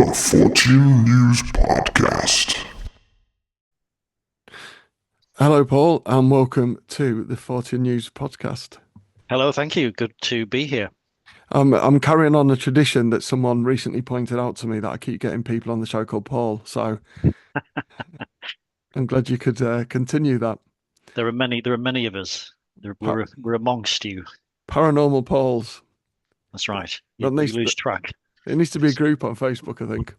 the Fortean News Podcast. Hello, Paul, and welcome to the Fortean News podcast. Hello, thank you. Good to be here. I'm carrying on a tradition that someone recently pointed out to me that I keep getting people on the show called Paul. So I'm glad you could continue that. There are many of us. Pa We're amongst you. Paranormal Pauls. That's right. You, That you needs lose track. it needs to be a group on Facebook, I think.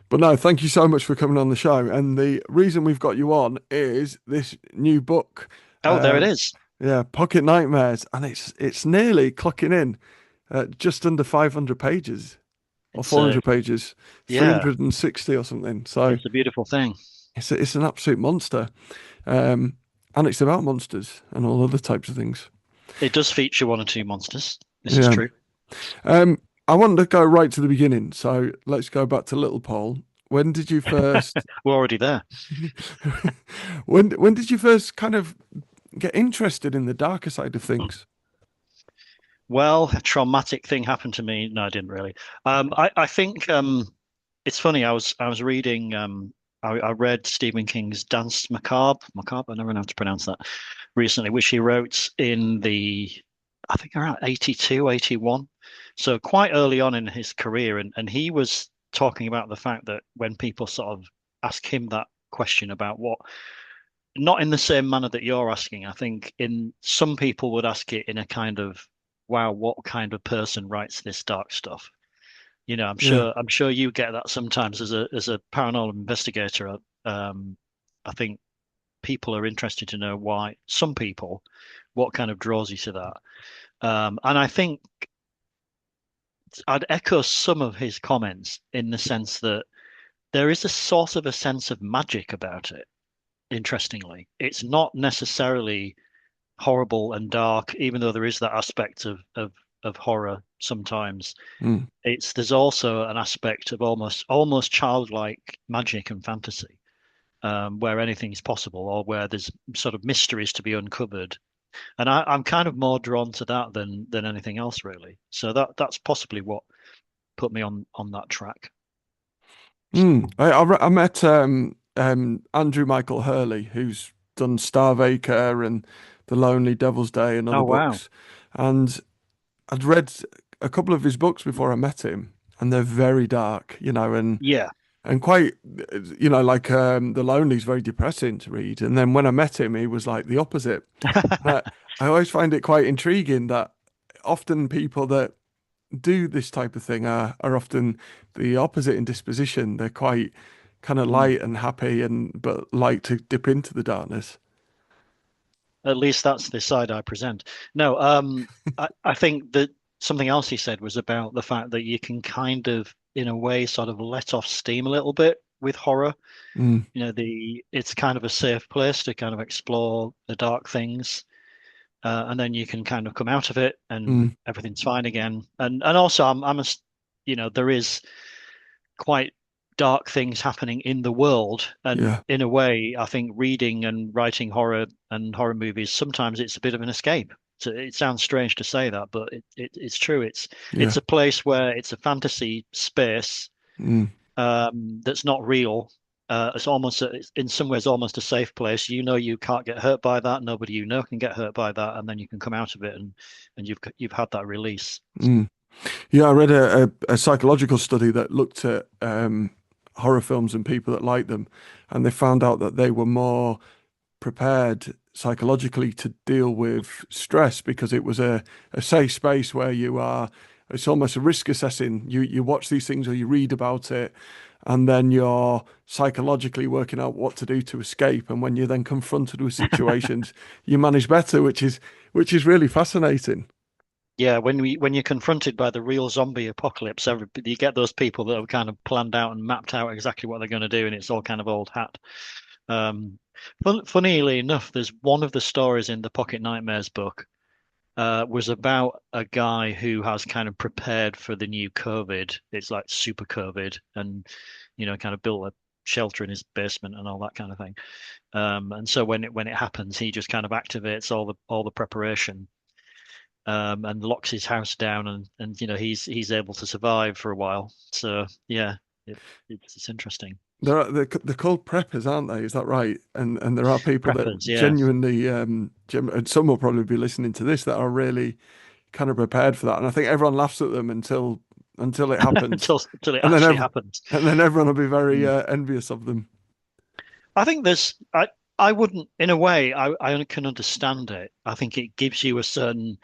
But no, thank you so much for coming on the show. And the reason we've got you on is this new book. Oh, there it Um, is. yeah, Pocket Nightmares, and it's nearly clocking in at just under 500 pages. Or It's 400 pages, yeah, 360 or something. So it's a beautiful thing. it's an absolute monster. Um, and it's about monsters and all other types of things. It does feature one or two monsters. This is Yeah. true. Um, I want to go right to the beginning. So let's go back to Little Paul. When did you first We're already there. when did you first kind of get interested in the darker side of things? Well, a traumatic thing happened to me. No, I didn't really. I think it's funny. I was reading. I read Stephen King's Dance Macabre. Macabre. I never know how to pronounce that. Recently, which he wrote in I think around 82, 81. So quite early on in his career, and he was talking about the fact that when people sort of ask him that question about what, not in the same manner that you're asking, I think in some people would ask it in a kind of, wow, what kind of person writes this dark stuff? You know, I'm Yeah. sure I'm sure you get that sometimes as a paranormal investigator. I think people are interested to know why some people, what kind of draws you to that. And I think I'd echo some of his comments in the sense that there is a sort of a sense of magic about it. Interestingly, it's not necessarily horrible and dark, even though there is that aspect of horror sometimes. Mm, It's there's also an aspect of almost childlike magic and fantasy, where anything's possible or where there's sort of mysteries to be uncovered. And I'm kind of more drawn to that than anything else, really. So that's possibly what put me on that track. I met Andrew Michael Hurley, who's done Starvacre and The Lonely Devil's Day and other Oh wow. books. And I'd read a couple of his books before I met him, and they're very dark, Yeah. and quite, like The Lonely's very depressing to read. And then when I met him, he was like the opposite. And I always find it quite intriguing that often people that do this type of thing are often the opposite in disposition. They're quite kind of Mm. light and happy and but like to dip into the darkness. At least that's the side I present. No, I think that something else he said was about the fact that you can kind of, in a way, sort of let off steam a little bit with horror. Mm, You know, it's kind of a safe place to kind of explore the dark things, and then you can kind of come out of it and mm, everything's fine again. And also, there is quite dark things happening in the world. And yeah. in a way, I think reading and writing horror and horror movies, sometimes it's a bit of an escape. So it sounds strange to say that, but it's true. It's Yeah. a place where it's a fantasy space Mm, that's not real. It's in some ways almost a safe place. You know you can't get hurt by that. Nobody you know can get hurt by that, and then you can come out of it and you've had that release. mm. Yeah, I read a psychological study that looked at horror films and people that like them, and they found out that they were more prepared psychologically to deal with stress because it was a safe space where you are. It's almost a risk assessing. You watch these things or you read about it, and then you're psychologically working out what to do to escape. And when you're then confronted with situations, you manage better, which is really fascinating. Yeah, when you're confronted by the real zombie apocalypse, you get those people that have kind of planned out and mapped out exactly what they're going to do, and it's all kind of old hat. Um, Funnily enough, there's one of the stories in the Pocket Nightmares book was about a guy who has kind of prepared for the new COVID. It's like super COVID, and kind of built a shelter in his basement and all that kind of thing. And so when it happens, he just kind of activates all the preparation, and locks his house down, and he's able to survive for a while. So yeah, it, it's interesting. They're called preppers, aren't they? Is that right? And there are people that Preppers, yeah. genuinely, and some will probably be listening to this that are really kind of prepared for that. And I think everyone laughs at them until it happens, Until it and then actually happens. everyone will be very Mm. envious of them. I think there's I wouldn't in a way I can understand it. I think it gives you a certain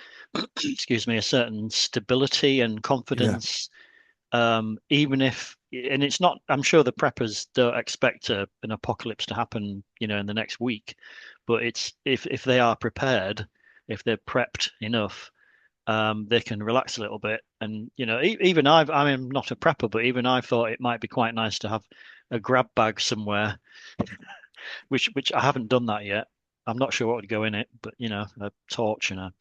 excuse me, a certain stability and Yeah, confidence. Even if and it's not I'm sure the preppers don't expect an apocalypse to happen, in the next week. But it's if they are prepared, if they're prepped enough, they can relax a little bit. And even I'm not a prepper, but even I've thought it might be quite nice to have a grab bag somewhere, which I haven't done that yet. I'm not sure what would go in it, but a torch and a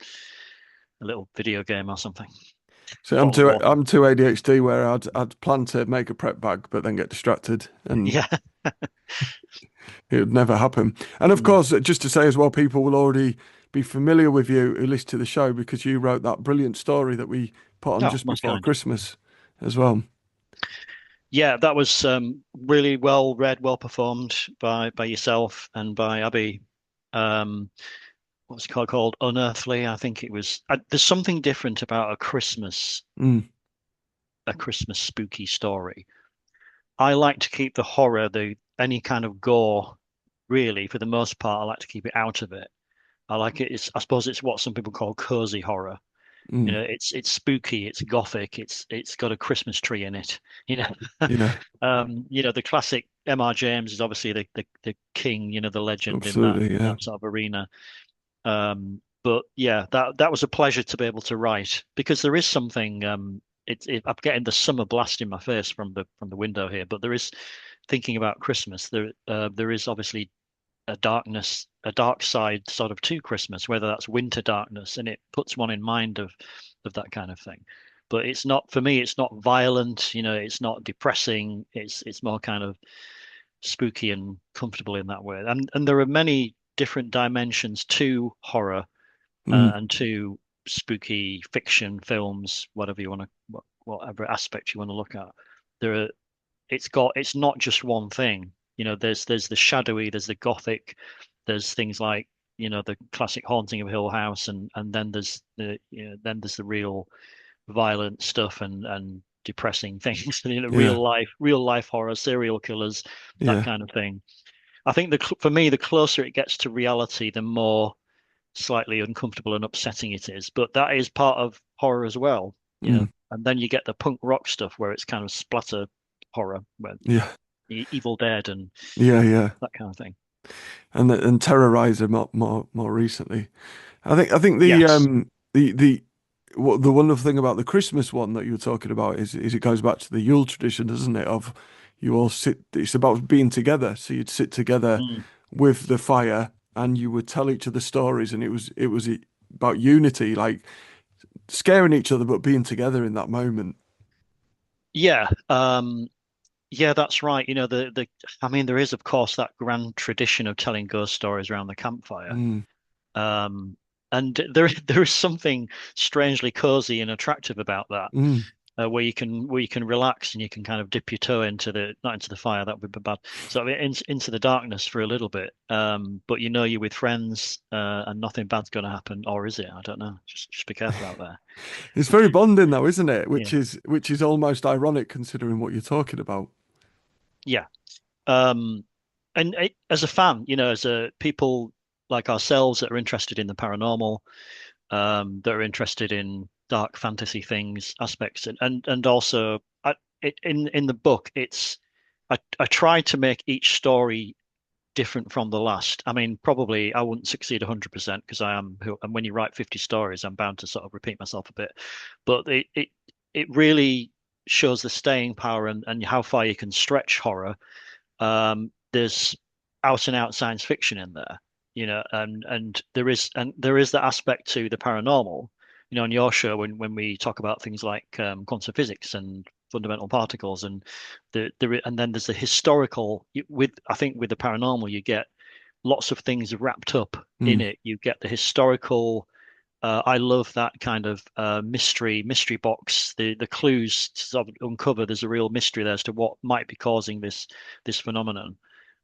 little video game or something. A so bottle of water. I'm too ADHD where I'd plan to make a prep bag, but then get distracted, and Yeah. it would never happen. And of Mm. course, just to say as well, people will already be familiar with you who listen to the show because you wrote that brilliant story that we put on Oh, just most before kind. Christmas as well. Yeah, that was really well read, well performed by yourself and by Abby. Um, what's it called? Unearthly. I think it was. There's something different about Mm, a Christmas spooky story. I like to keep the horror, the any kind of gore, really, for the most part, I like to keep it out of it. I like it. I suppose it's what some people call cozy horror. mm, It's spooky, it's gothic, it's got a Christmas tree in it. You know, yeah, the classic M.R. James is obviously the king, the legend in that absolutely. Yeah, sort of arena. But yeah, that was a pleasure to be able to write because there is something. I'm getting the summer blast in my face from the window here, but there is thinking about Christmas. There is obviously a dark side sort of to Christmas, whether that's winter darkness, and it puts one in mind of that kind of thing. But it's not for me. It's not violent. It's not depressing. It's more kind of spooky and comfortable in that way. And there are many different dimensions to horror mm, and to spooky fiction films, whatever you want to, whatever aspect you want to look at. There are, it's not just one thing. There's the shadowy, there's the gothic, there's things like the classic Haunting of Hill House, and then there's the real violent stuff and depressing things. yeah, Real life horror, serial killers, that yeah, kind of thing. I think for me, the closer it gets to reality, the more slightly uncomfortable and upsetting it is. But that is part of horror as well. mm, And then you get the punk rock stuff where it's kind of splatter horror, where yeah, Evil Dead and yeah, yeah. that kind of thing. And Terrorizer more recently. I think Yes. the wonderful thing about the Christmas one that you were talking about is it goes back to the Yule tradition, doesn't it? Of you all sit. It's about being together. So you'd sit together Mm. with the fire, and you would tell each other stories, and it was about unity, like scaring each other, but being together in that moment. Yeah. Yeah, that's right. I mean, there is, of course, that grand tradition of telling ghost stories around the campfire. Mm, Um, and there is something strangely cozy and attractive about that. mm. Where you can relax and you can kind of dip your toe into the not into the fire, that would be bad, so into the darkness for a little bit, but you're with friends, and nothing bad's going to happen, or is it? I don't know, just be careful out there. It's very bonding, though, isn't it? Yeah, Which is almost ironic considering what you're talking about. yeah. um and as a fan, as a people like ourselves that are interested in the paranormal, that are interested in dark fantasy things, aspects, and also in the book, I try to make each story different from the last. I mean, probably I wouldn't succeed 100% because and when you write 50 stories, I'm bound to sort of repeat myself a bit. But it really shows the staying power and how far you can stretch horror. There's out and out science fiction in there, and there is that aspect to the paranormal. On your show, when we talk about things like quantum physics and fundamental particles, and and then there's the historical. I think with the paranormal, you get lots of things wrapped up in Mm, it. You get the historical I love that kind of mystery box. The clues to sort of uncover. There's a real mystery there as to what might be causing this phenomenon.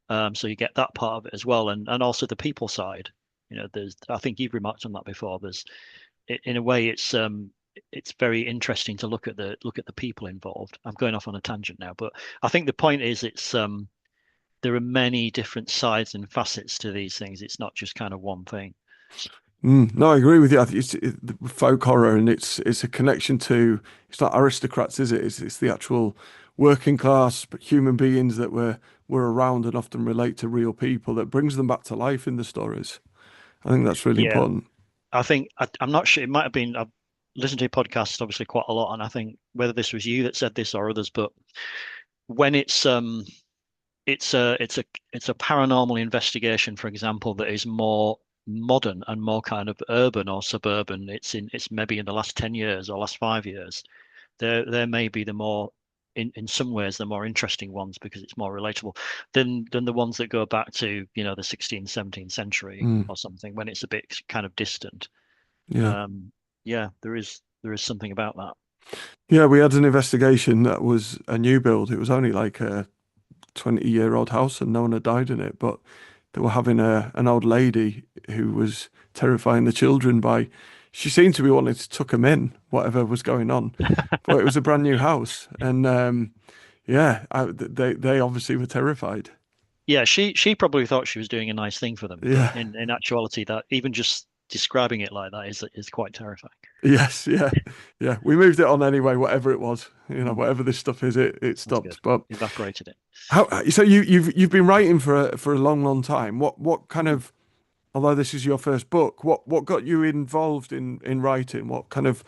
So you get that part of it as well, and also the people side. There's I think you've remarked on that before. In a way, it's very interesting to look at the people involved. I'm going off on a tangent now, but I think the point is there are many different sides and facets to these things. It's not just kind of one thing. No, I agree with you. I think the folk horror, and it's a connection to. It's not aristocrats, is it? It's the actual working class human beings that were around and often relate to real people that brings them back to life in the stories. I think that's really Yeah, important. I'm not sure. It might have been. I've listened to your podcast obviously quite a lot, and I think whether this was you that said this or others, but when it's a paranormal investigation, for example, that is more modern and more kind of urban or suburban. It's maybe in the last 10 years or last 5 years. There may be the more in some ways the more interesting ones because it's more relatable than the ones that go back to the 16th, 17th century Mm, or something when it's a bit kind of distant. yeah. Um, yeah, there is something about that. Yeah, we had an investigation that was a new build. It was only like a 20-year-old house and no one had died in it, but they were having an old lady who was terrifying the children by she seemed to be wanting to tuck them in, whatever was going on. But it was a brand new house, and yeah, they obviously were terrified. Yeah, she probably thought she was doing a nice thing for them, but Yeah. in actuality, that even just describing it like that is quite terrifying. Yes, yeah, yeah. We moved it on anyway, whatever it was. Mm, Whatever this stuff is, it that's good. stopped. But Evaporated it. how? So you've been writing for a long, long time. What kind Mm. of? Although this is your first book, what got you involved in writing? What kind of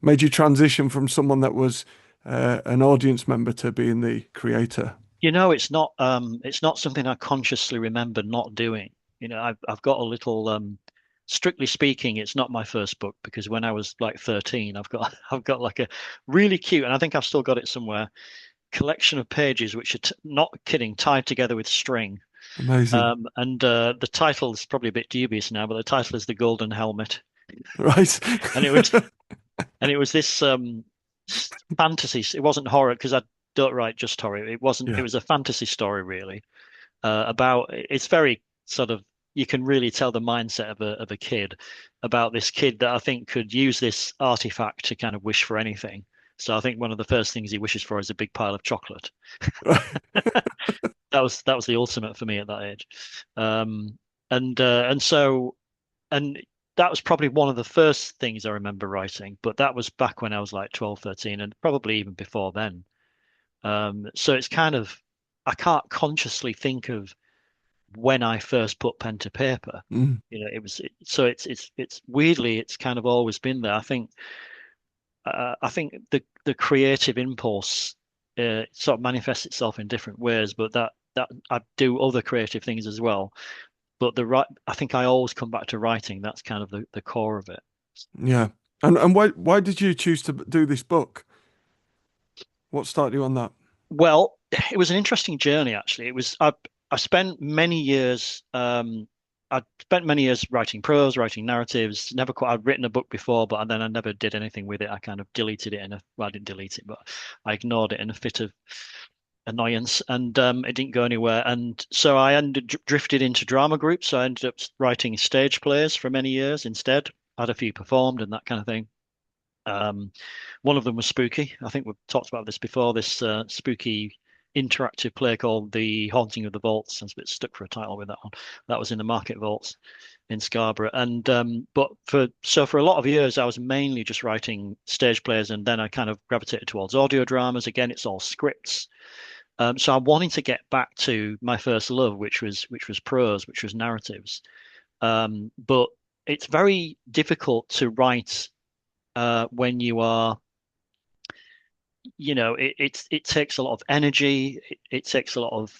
made you transition from someone that was an audience member to being the creator? It's not something I consciously remember not doing. I've got a little strictly speaking, it's not my first book because when I was like 13, I've got like a really cute, and I think I've still got it somewhere, collection of pages which are not kidding, tied together with string. Amazing, And the title is probably a bit dubious now, but the title is The Golden Helmet. right? And it was and it was this fantasy. It wasn't horror because I don't write just horror. It wasn't. It Yeah, was a fantasy story really about. It's very sort of. You can really tell the mindset of a kid about this kid that I think could use this artifact to kind of wish for anything. So I think one of the first things he wishes for is a big pile of chocolate. right. That was the ultimate for me at that age. And that was probably one of the first things I remember writing, but that was back when I was like 12, 13, and probably even before then. So it's kind of, I can't consciously think of when I first put pen to paper. Mm, So it's weirdly, it's kind of always been there. I think the creative impulse sort of manifests itself in different ways, but that I do other creative things as well. But I think I always come back to writing. That's kind of the core of it. yeah. And why did you choose to do this book? What started you on that? Well, it was an interesting journey actually. It was I spent many years I spent many years writing prose, writing narratives. Never quite I'd written a book before, but then I never did anything with it. I kind of deleted it well, I didn't delete it, but I ignored it in a fit of annoyance, and it didn't go anywhere. And so I drifted into drama groups. So I ended up writing stage plays for many years instead. Had a few performed and that kind of thing. Um, One of them was spooky. I think we've talked about this before. This spooky interactive play called The Haunting of the Vaults. I was a bit stuck for a title with that one. That was in the Market Vaults in Scarborough. And but for a lot of years, I was mainly just writing stage plays, and then I kind of gravitated towards audio dramas. Again, it's all scripts. So I wanted to get back to my first love, which was prose, which was narratives. But it's very difficult to write when you are, it takes a lot of energy. It takes a lot of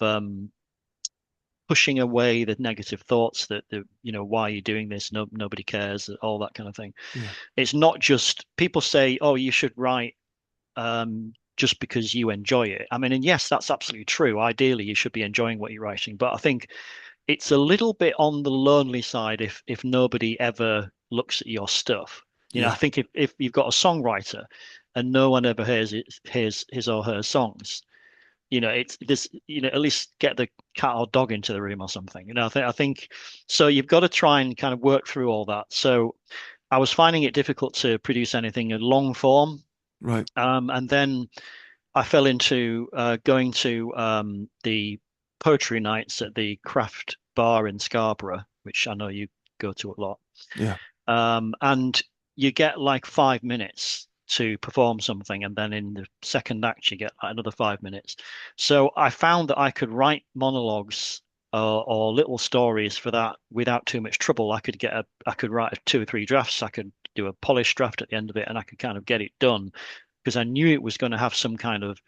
pushing away the negative thoughts that why are you doing this? No, nobody cares, all that kind of thing. Yeah, It's not just people say, oh, you should write just because you enjoy it. I mean, and yes, that's absolutely true. Ideally, you should be enjoying what you're writing, but I think it's a little bit on the lonely side if nobody ever looks at your stuff. I Yeah. think if you've got a songwriter and no one ever hears his or her songs, it's this, at least get the cat or dog into the room or something. I think so. You've got to try and kind of work through all that. So I was finding it difficult to produce anything in long form. Right. And then I fell into going to the poetry nights at the Craft Bar in Scarborough, which I know you go to a lot. Yeah. And you get like 5 minutes to perform something, and then in the second act you get like another 5 minutes. So I found that I could write monologues or little stories for that without too much trouble. I could write two or three drafts. I could do a polished draft at the end of it, and I could kind of get it done because I knew it was going to have some kind of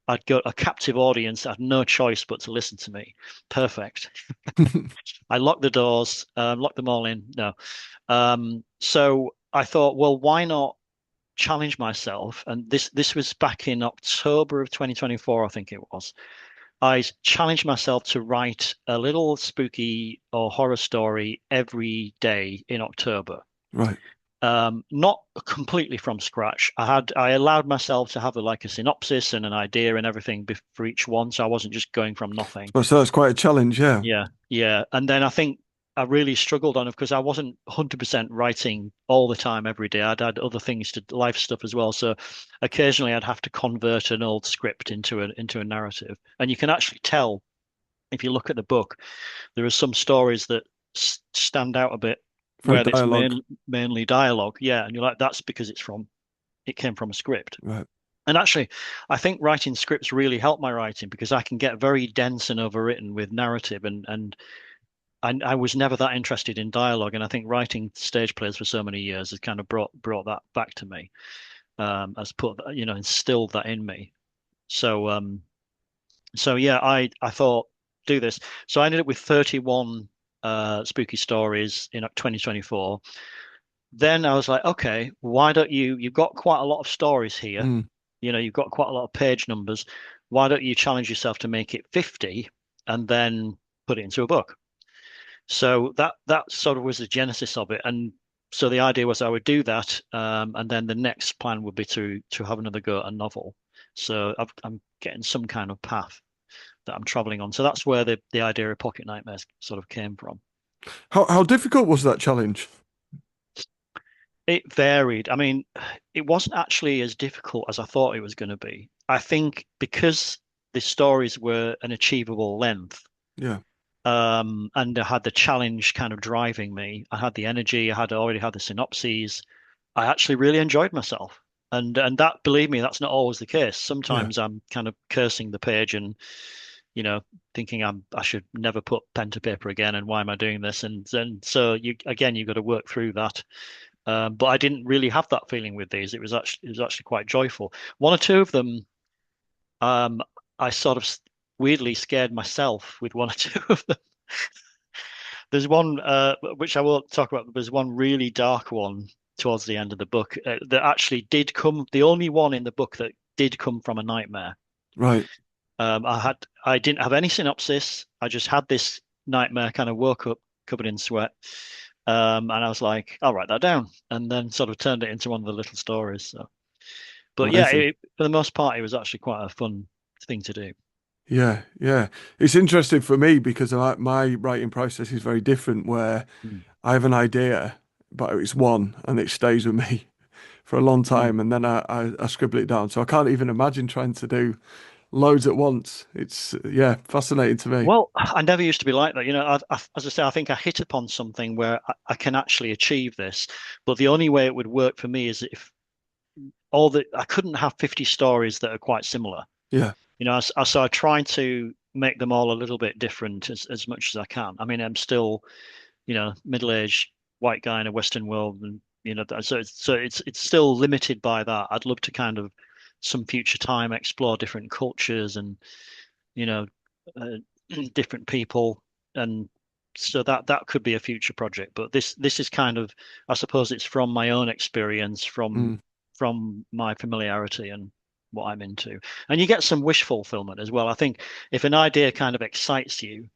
I'd got a captive audience that had no choice but to listen to me. Perfect. I locked the doors, locked them all in. No. So I thought, well, why not challenge myself? And this was back in October of 2024, I think it was. I challenged myself to write a little spooky or horror story every day in October. Right. Not completely from scratch. I allowed myself to have like a synopsis and an idea and everything for each one, so I wasn't just going from nothing. So that's quite a challenge. Yeah. Yeah, yeah. And then I think I really struggled on it because I wasn't 100% writing all the time every day. I'd had other things to life stuff as well. So occasionally I'd have to convert an old script into a narrative. And you can actually tell if you look at the book, there are some stories that stand out a bit For where it's dialogue. mainly dialogue. Yeah, and you're like, that's because it came from a script. Right. And actually, I think writing scripts really helped my writing because I can get very dense and overwritten with narrative, and I was never that interested in dialogue. And I think writing stage plays for so many years has kind of brought that back to me, has put instilled that in me. So so yeah, I thought do this. So I ended up with 31 spooky stories in 2024. Then I was like, okay, why don't you've got quite a lot of stories here. Mm. You've got quite a lot of page numbers. Why don't you challenge yourself to make it 50 and then put it into a book? So that sort of was the genesis of it. And so the idea was I would do that, and then the next plan would be to have another go at a novel. So I'm getting some kind of path that I'm traveling on. So that's where the idea of Pocket Nightmares sort of came from. How difficult was that challenge? It varied. I mean, it wasn't actually as difficult as I thought it was going to be. I think because the stories were an achievable length, Yeah. and I had the challenge kind of driving me. I had the energy. I had already had the synopses. I actually really enjoyed myself. And that, believe me, that's not always the case. Yeah. Sometimes I'm kind of cursing the page and you know, thinking I should never put pen to paper again, and why am I doing this? And so you've got to work through that. But I didn't really have that feeling with these. It was actually quite joyful. One or two of them, um, I sort of weirdly scared myself with one or two of them. There's one which I won't talk about. But there's one really dark one towards the end of the book that actually did come. The only one in the book that did come from a nightmare. Right. I didn't have any synopsis. I just had this nightmare, kind of woke up covered in sweat. And I was like, I'll write that down, and then sort of turned it into one of the little stories. So, but yeah, Amazing. for the most part, it was actually quite a fun thing to do. Yeah, yeah. It's interesting for me because my writing process is very different where Mm. I have an idea, but it's one and it stays with me for a long Mm. time and then I scribble it down. So I can't even imagine trying to do loads at once. It's, yeah, fascinating to me. Well, I never used to be like that. As I say, I think I hit upon something where I can actually achieve this. But the only way it would work for me is if I couldn't have 50 stories that are quite similar. Yeah, So I try to make them all a little bit different as much as I can. I mean, I'm still, middle-aged white guy in a Western world, and so it's still limited by that. I'd love to kind of some future time explore different cultures and you know uh, different people, and so that could be a future project. But this is kind of, I suppose, it's from my own experience, from mm, my familiarity and what I'm into. And you get some wish fulfillment as well. I think if an idea kind of excites you,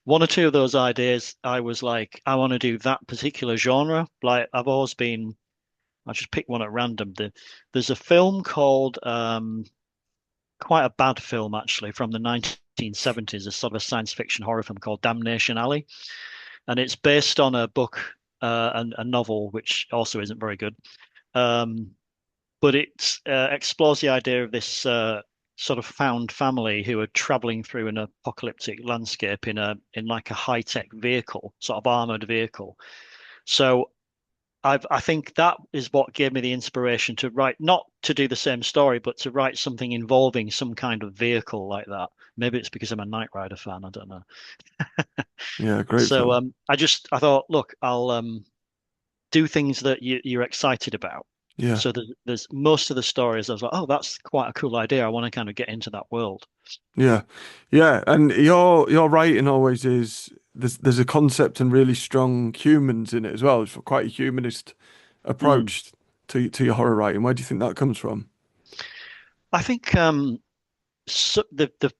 one or two of those ideas, I was like, I want to do that particular genre. Like I've always been, I just pick one at random. There's a film called quite a bad film actually from the 1970s, a sort of a science fiction horror film called Damnation Alley, and it's based on a book and a novel which also isn't very good. Um, but it explores the idea of this sort of found family who are traveling through an apocalyptic landscape in like a high-tech vehicle, sort of armored vehicle. So I think that is what gave me the inspiration to write, not to do the same story, but to write something involving some kind of vehicle like that. Maybe it's because I'm a Knight Rider fan, I don't know. Yeah, great So film. I thought, look, I'll do things that you're excited about. Yeah, So there's most of the stories I was like, oh, that's quite a cool idea. I want to kind of get into that world. yeah, yeah. And your writing always is there's a concept and really strong humans in it as well. It's quite a humanist Mm. approach to your horror writing. Where do you think that comes from? I think so the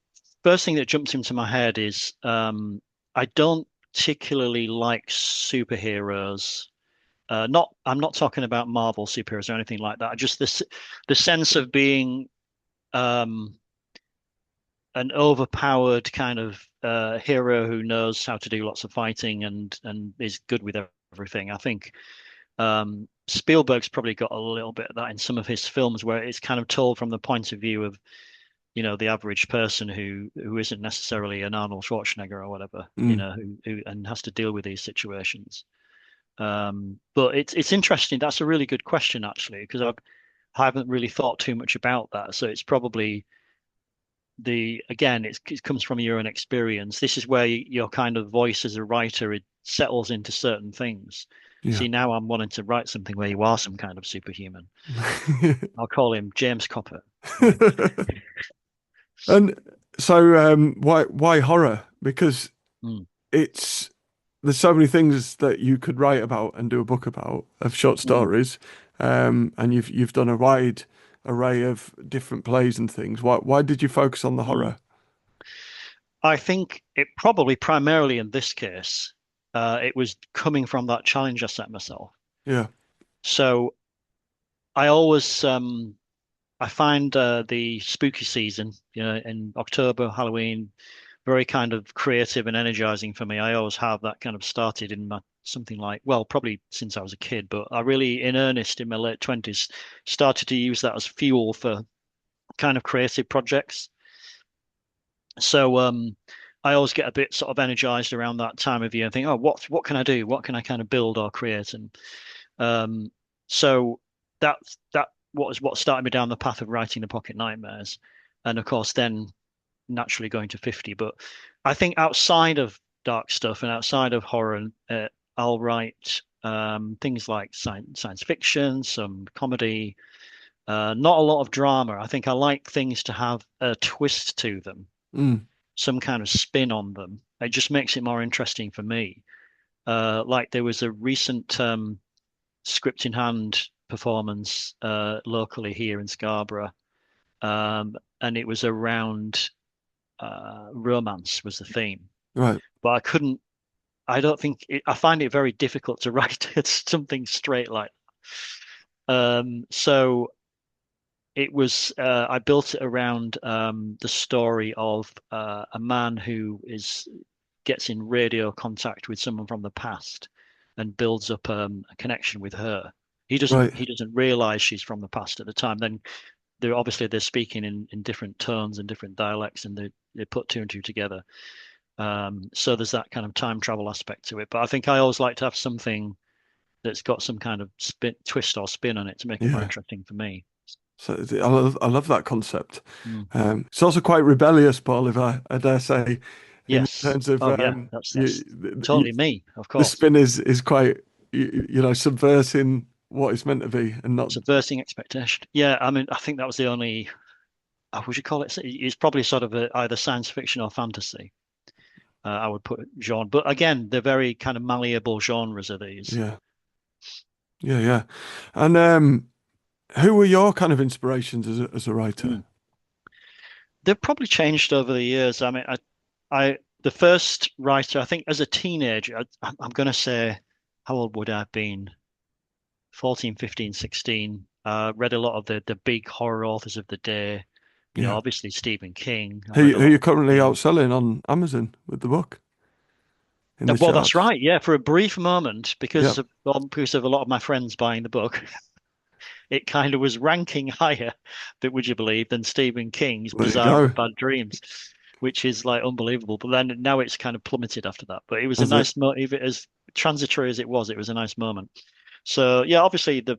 first thing that jumps into my head is I don't particularly like superheroes. Not I'm not talking about Marvel superheroes or anything like that. Just this the sense of being um, an overpowered kind of hero who knows how to do lots of fighting and is good with everything. I think Spielberg's probably got a little bit of that in some of his films where it's kind of told from the point of view of the average person who isn't necessarily an Arnold Schwarzenegger or whatever, Mm, who and has to deal with these situations. But it's interesting. That's a really good question actually, because I haven't really thought too much about that. So it's probably again, it comes from your own experience. This is where your kind of voice as a writer, it settles into certain things. yeah. See, now I'm wanting to write something where you are some kind of superhuman. I'll call him James Copper. Yeah. And so, why horror? Because Mm, it's there's so many things that you could write about and do a book about of short mm, stories, and you've done a wide array of different plays and things. Why did you focus on the mm. horror? I think it probably primarily in this case, it was coming from that challenge I set myself. Yeah, So I always I find the spooky season, in October, Halloween, very kind of creative and energizing for me. I always have that kind of started in my something like, well, probably since I was a kid, but I really, in earnest, in my late 20s, started to use that as fuel for kind of creative projects. So I always get a bit sort of energized around that time of year and think, oh, what can I do? What can I kind of build or create? And um, so that what started me down the path of writing the Pocket Nightmares, and of course then naturally going to 50. But I think outside of dark stuff and outside of horror, I'll write things like science fiction, some comedy, not a lot of drama. I think I like things to have a twist to them, mm, some kind of spin on them. It just makes it more interesting for me. Like there was a recent script in hand performance locally here in Scarborough, and it was around romance was the theme. right, But I don't think I find it very difficult to write something straight like so it was I built it around the story of a man who is gets in radio contact with someone from the past and builds up a connection with her. right. He doesn't realize she's from the past at the time. Then they're speaking in different tones and different dialects, and they put two and two together. So there's that kind of time travel aspect to it. But I think I always like to have something that's got some kind of twist or spin on it to make it more Yeah. interesting for me. So I love that concept. Mm. It's also quite rebellious, Paul, if I dare say, in Yes. terms of Oh yeah. That's totally me, of the course. spin is quite subverting what it's meant to be and not. Subverting expectation. Yeah, I mean, I think that was the only. Would you call it? It's probably sort of either science fiction or fantasy. I would put genre, but again, they're very kind of malleable genres of these. Yeah, yeah, yeah. And who were your kind of inspirations as a writer? Mm. They've probably changed over the years. I mean, I the first writer, I think, as a teenager, I'm going to say, how old would I have been? 14, 15, 16. Read a lot of the big horror authors of the day. Yeah. Obviously Stephen King. I Who read a who lot you of currently Fortean. outselling on Amazon with the book in the Well, that's charts? right. Yeah, for a brief moment, Yeah. because of a lot of my friends buying the book, it kind of was ranking higher, but would you believe, than Stephen King's There you Bizarre go. and Bad Dreams, which is like unbelievable. But then now it's kind of plummeted after that. But it was a That's it. nice mo even as transitory as it was a nice moment. So yeah, obviously the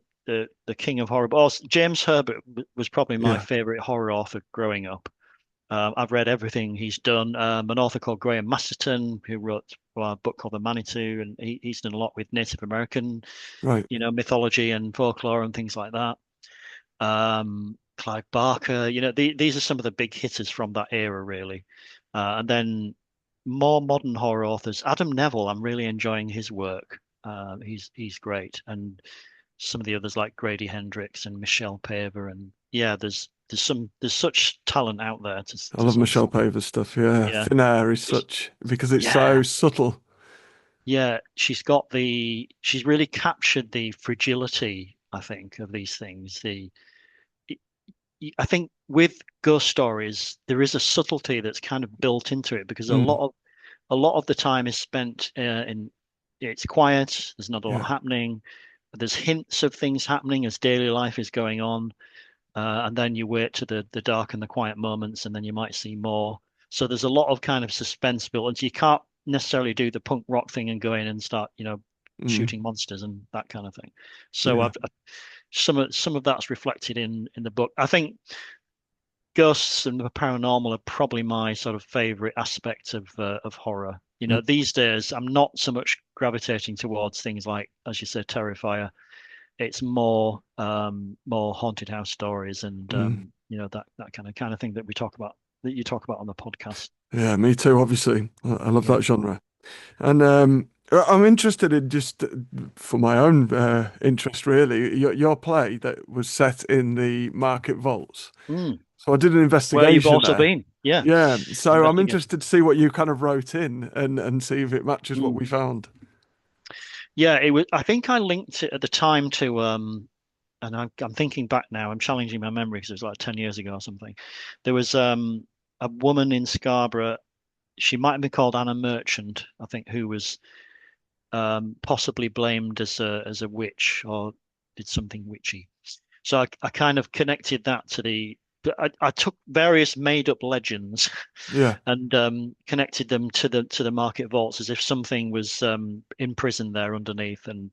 king of horror, but also James Herbert was probably my Yeah. favorite horror author growing up. I've read everything he's done. An author called Graham Masterton, who wrote a book called The Manitou, and he's done a lot with Native American, Right. mythology and folklore and things like that. Clive Barker, these are some of the big hitters from that era, really. And then more modern horror authors. Adam Neville, I'm really enjoying his work. He's great, and some of the others like Grady Hendrix and Michelle Paver, and yeah, there's such talent out there I to love sort of Michelle follow. Paver's stuff. Yeah. Yeah, Thin Air is it's such because it's yeah, so subtle. yeah. She's really captured the fragility, I think, of these things. I think with ghost stories, there is a subtlety that's kind of built into it because Mm. a lot of the time is spent in it's quiet. There's not a lot Yeah. happening. There's hints of things happening as daily life is going on, and then you wait to the dark and the quiet moments, and then you might see more. So there's a lot of kind of suspense built, and you can't necessarily do the punk rock thing and go in and start, Mm. shooting monsters and that kind of thing. So Yeah. some of that's reflected in the book. I think ghosts and the paranormal are probably my sort of favorite aspect of horror. Mm. These days I'm not so much gravitating towards things like, as you said, Terrifier. It's more haunted house stories and Mm. that kind of thing that we talk about that you talk about on the podcast. Yeah, me too, obviously. I love Yeah. that genre. And I'm interested in just for my own interest, really, your play that was set in the market vaults. Mm. So I did an Where you've investigation also there. been, yeah, Yeah, so I'm investigate. interested to see what you kind of wrote in and see if it matches what Mm. we found. Yeah, it was. I think I linked it at the time to and I'm thinking back now. I'm challenging my memory because it was like 10 years ago or something. There was a woman in Scarborough. She might have been called Anna Merchant, I think, who was possibly blamed as a witch or did something witchy. So I kind of connected that to I took various made up legends Yeah, and connected them to the market vaults as if something was imprisoned there underneath, and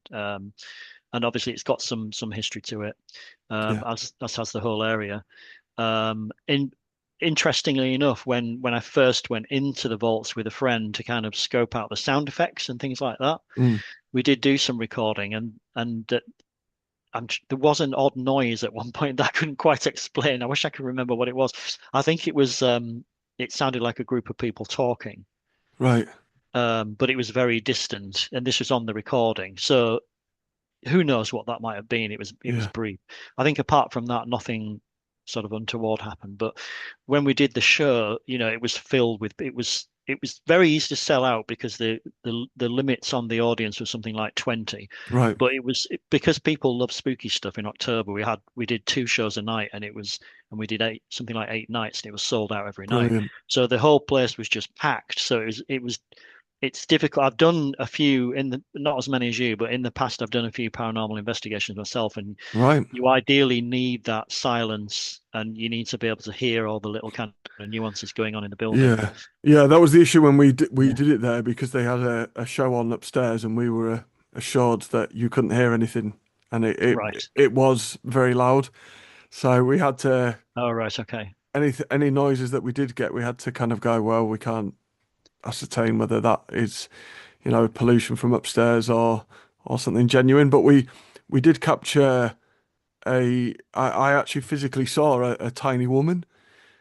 obviously it's got some history to it, yeah. as has the whole area. In Interestingly enough, when I first went into the vaults with a friend to kind of scope out the sound effects and things like that, Mm, we did do some recording, and there was an odd noise at one point that I couldn't quite explain. I wish I could remember what it was. I think it sounded like a group of people talking, right. but it was very distant, and this was on the recording. So who knows what that might have been? It was Yeah, brief. I think apart from that, nothing sort of untoward happened. But when we did the show, it was filled with it was very easy to sell out because the limits on the audience was something like 20. right. But because people love spooky stuff in October, we did two shows a night, and we did something like 8 nights, and it was sold out every night. Brilliant. So the whole place was just packed. So it's difficult. I've done a few not as many as you, but in the past I've done a few paranormal investigations myself, and Right. you ideally need that silence, and you need to be able to hear all the little kind of nuances going on in the building. Yeah. Yeah, that was the issue when we Yeah. did it there because they had a show on upstairs and we were assured that you couldn't hear anything and Right. it was very loud. So we had to Oh, right. Okay. any noises that we did get, we had to kind of go, well, we can't ascertain whether that is, pollution from upstairs or something genuine. But we did capture I actually physically saw a tiny woman,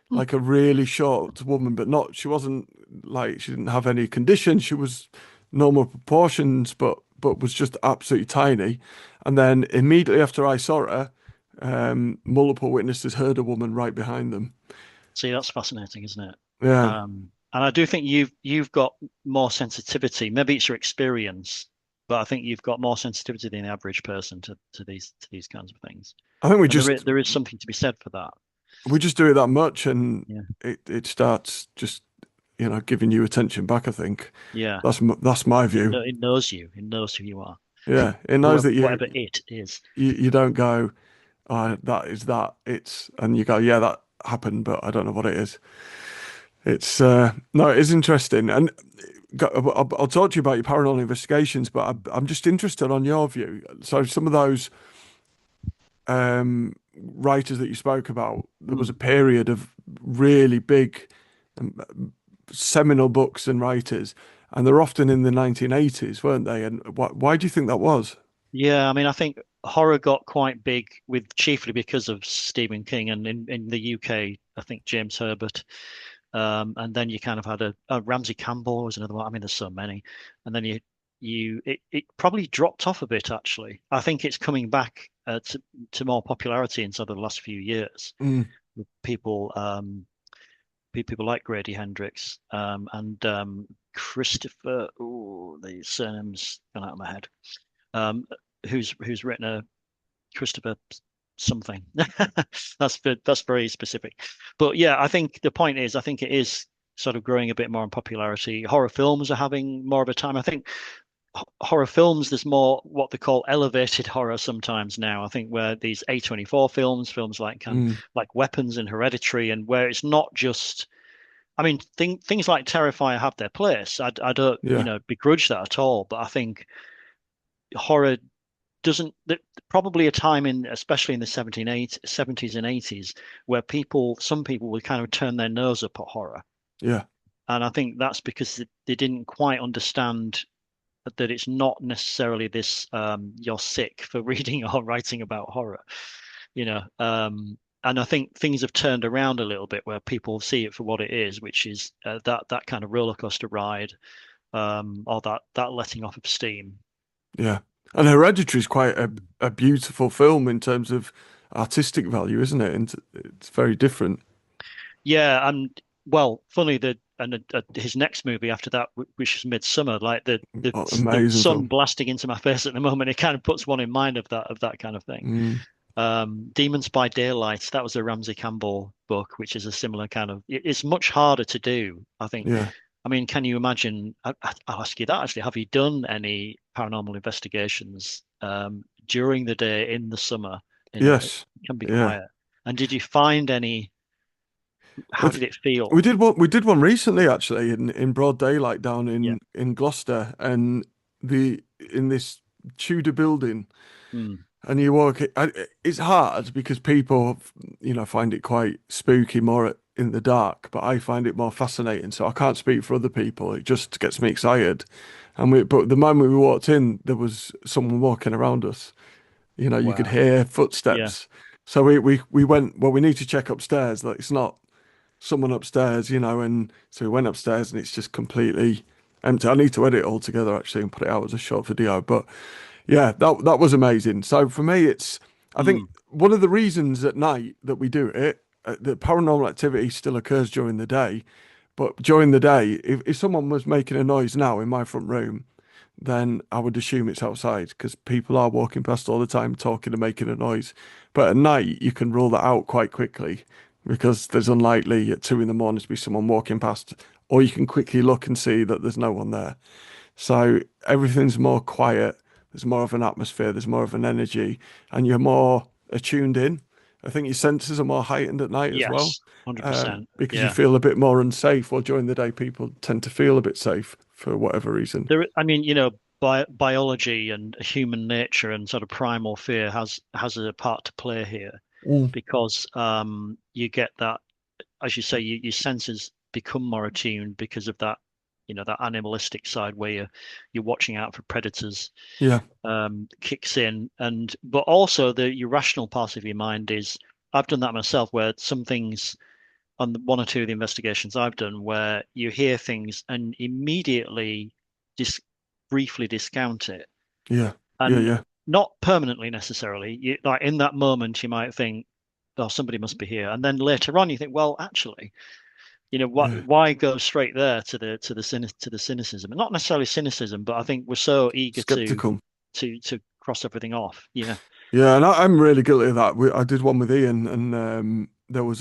Hmm. like a really short woman, but not, she wasn't like, she didn't have any condition. She was normal proportions, but was just absolutely tiny. And then immediately after I saw her, multiple witnesses heard a woman right behind them. See, that's fascinating, isn't it? Yeah, Um, And I do think you've got more sensitivity. Maybe it's your experience, but I think you've got more sensitivity than the average person to these kinds of things. I think And there is something to be said for that. we just do it that much, and Yeah. it starts just giving you attention back. I think Yeah. that's my view. It knows you. It knows who you are. Yeah, it knows Whoever that whatever it is. you don't go, oh, that is that. It's and you go, yeah, that happened, but I don't know what it is. It's no, it is interesting, and I'll talk to you about your paranormal investigations, but I'm just interested on your view. So some of those writers that you spoke about, there was a Mm. period of really big seminal books and writers, and they're often in the 1980s, weren't they? And why do you think that was? Yeah, I mean, I think horror got quite big with chiefly because of Stephen King, and in the UK, I think James Herbert. And then you kind of had a Ramsey Campbell was another one. I mean, there's so many. And then it probably dropped off a bit actually. I think it's coming back to more popularity in sort of the last few years Mm, with people like Grady Hendrix and Christopher. Oh, the surname's gone out of my head. Um, who's written a Christopher something. That's very specific. But yeah, I think the point is, I think it is sort of growing a bit more in popularity. Horror films are having more of a time. I think horror films, there's more what they call elevated horror sometimes now. I think where these A24 films, films mm, like Weapons and Hereditary, and where it's not just. I mean, things like Terrifier have their place. I don't, yeah, begrudge that at all. But I think horror doesn't probably a time in especially in the 70s and 80s where some people would kind of turn their nose up at horror, yeah, and I think that's because they didn't quite understand that it's not necessarily this you're sick for reading or writing about horror, you know and I think things have turned around a little bit where people see it for what it is, which is that kind of roller coaster ride, or that letting off of steam. yeah. And Hereditary is quite a beautiful film in terms of artistic value, isn't it? And it's very different. Yeah, and well, funny that his next movie after that, which is Midsummer, like Oh, the amazing sun film. blasting into my face at the moment, it kind of puts one in mind of that kind of thing. Mm, Demons by Daylight, that was a Ramsey Campbell book, which is a similar kind of. It's much harder to do, I think. yeah. I mean, can you imagine? I'll ask you that actually. Have you done any paranormal investigations during the day in the summer? It Yes. can be Yeah. quiet. And did you find any? How But did it feel? we did one recently actually in broad daylight down Yeah. in Gloucester, and the in this Tudor building, Mm. and you walk it's hard because people find it quite spooky more in the dark, but I find it more fascinating, so I can't speak for other people. It just gets me excited. But the moment we walked in, there was someone walking around us. You could Wow. hear Yeah. footsteps. So we went, well, we need to check upstairs. Like, it's not someone upstairs, and so we went upstairs and it's just completely empty. I need to edit it all together actually and put it out as a short video. But yeah, that was amazing. So for me, I think Mm. one of the reasons at night that we do it, the paranormal activity still occurs during the day, but during the day, if someone was making a noise now in my front room, then I would assume it's outside because people are walking past all the time, talking and making a noise. But at night, you can rule that out quite quickly because there's unlikely at 2 in the morning to be someone walking past, or you can quickly look and see that there's no one there. So everything's more quiet. There's more of an atmosphere. There's more of an energy, and you're more attuned in. I think your senses are more heightened at night as well, Yes. 100%. because you Yeah. feel a bit more unsafe. While during the day, people tend to feel a bit safe for whatever reason. I mean, biology and human nature and sort of primal fear has a part to play here Mm. because you get that, as you say, your senses become more attuned because of that, that animalistic side where you're watching out for predators, Yeah, kicks in, but also the irrational part of your mind is. I've done that myself, where some things on one or two of the investigations I've done, where you hear things and immediately just briefly discount it, yeah, yeah, and yeah, not permanently necessarily. Like in that moment, you might think, "Oh, somebody must be here," and then later on, you think, "Well, actually." Yeah. why go straight there to the cynicism, and not necessarily cynicism, but I think we're so eager Skeptical. to cross everything off. Yeah. Yeah, and I'm really guilty of that. I did one with Ian, and there was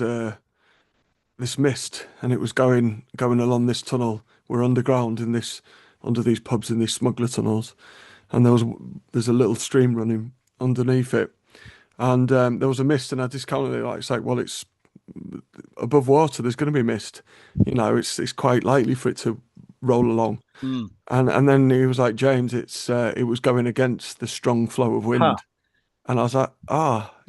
this mist, and it was going along this tunnel. We're underground in this under these pubs in these smuggler tunnels, and there's a little stream running underneath it, and there was a mist, and I discounted it like it's like, well, it's above water. There's going to be mist, it's quite likely for it to roll along. Mm. And then he was like, James, it was going against the strong flow of Huh. wind. And I was like,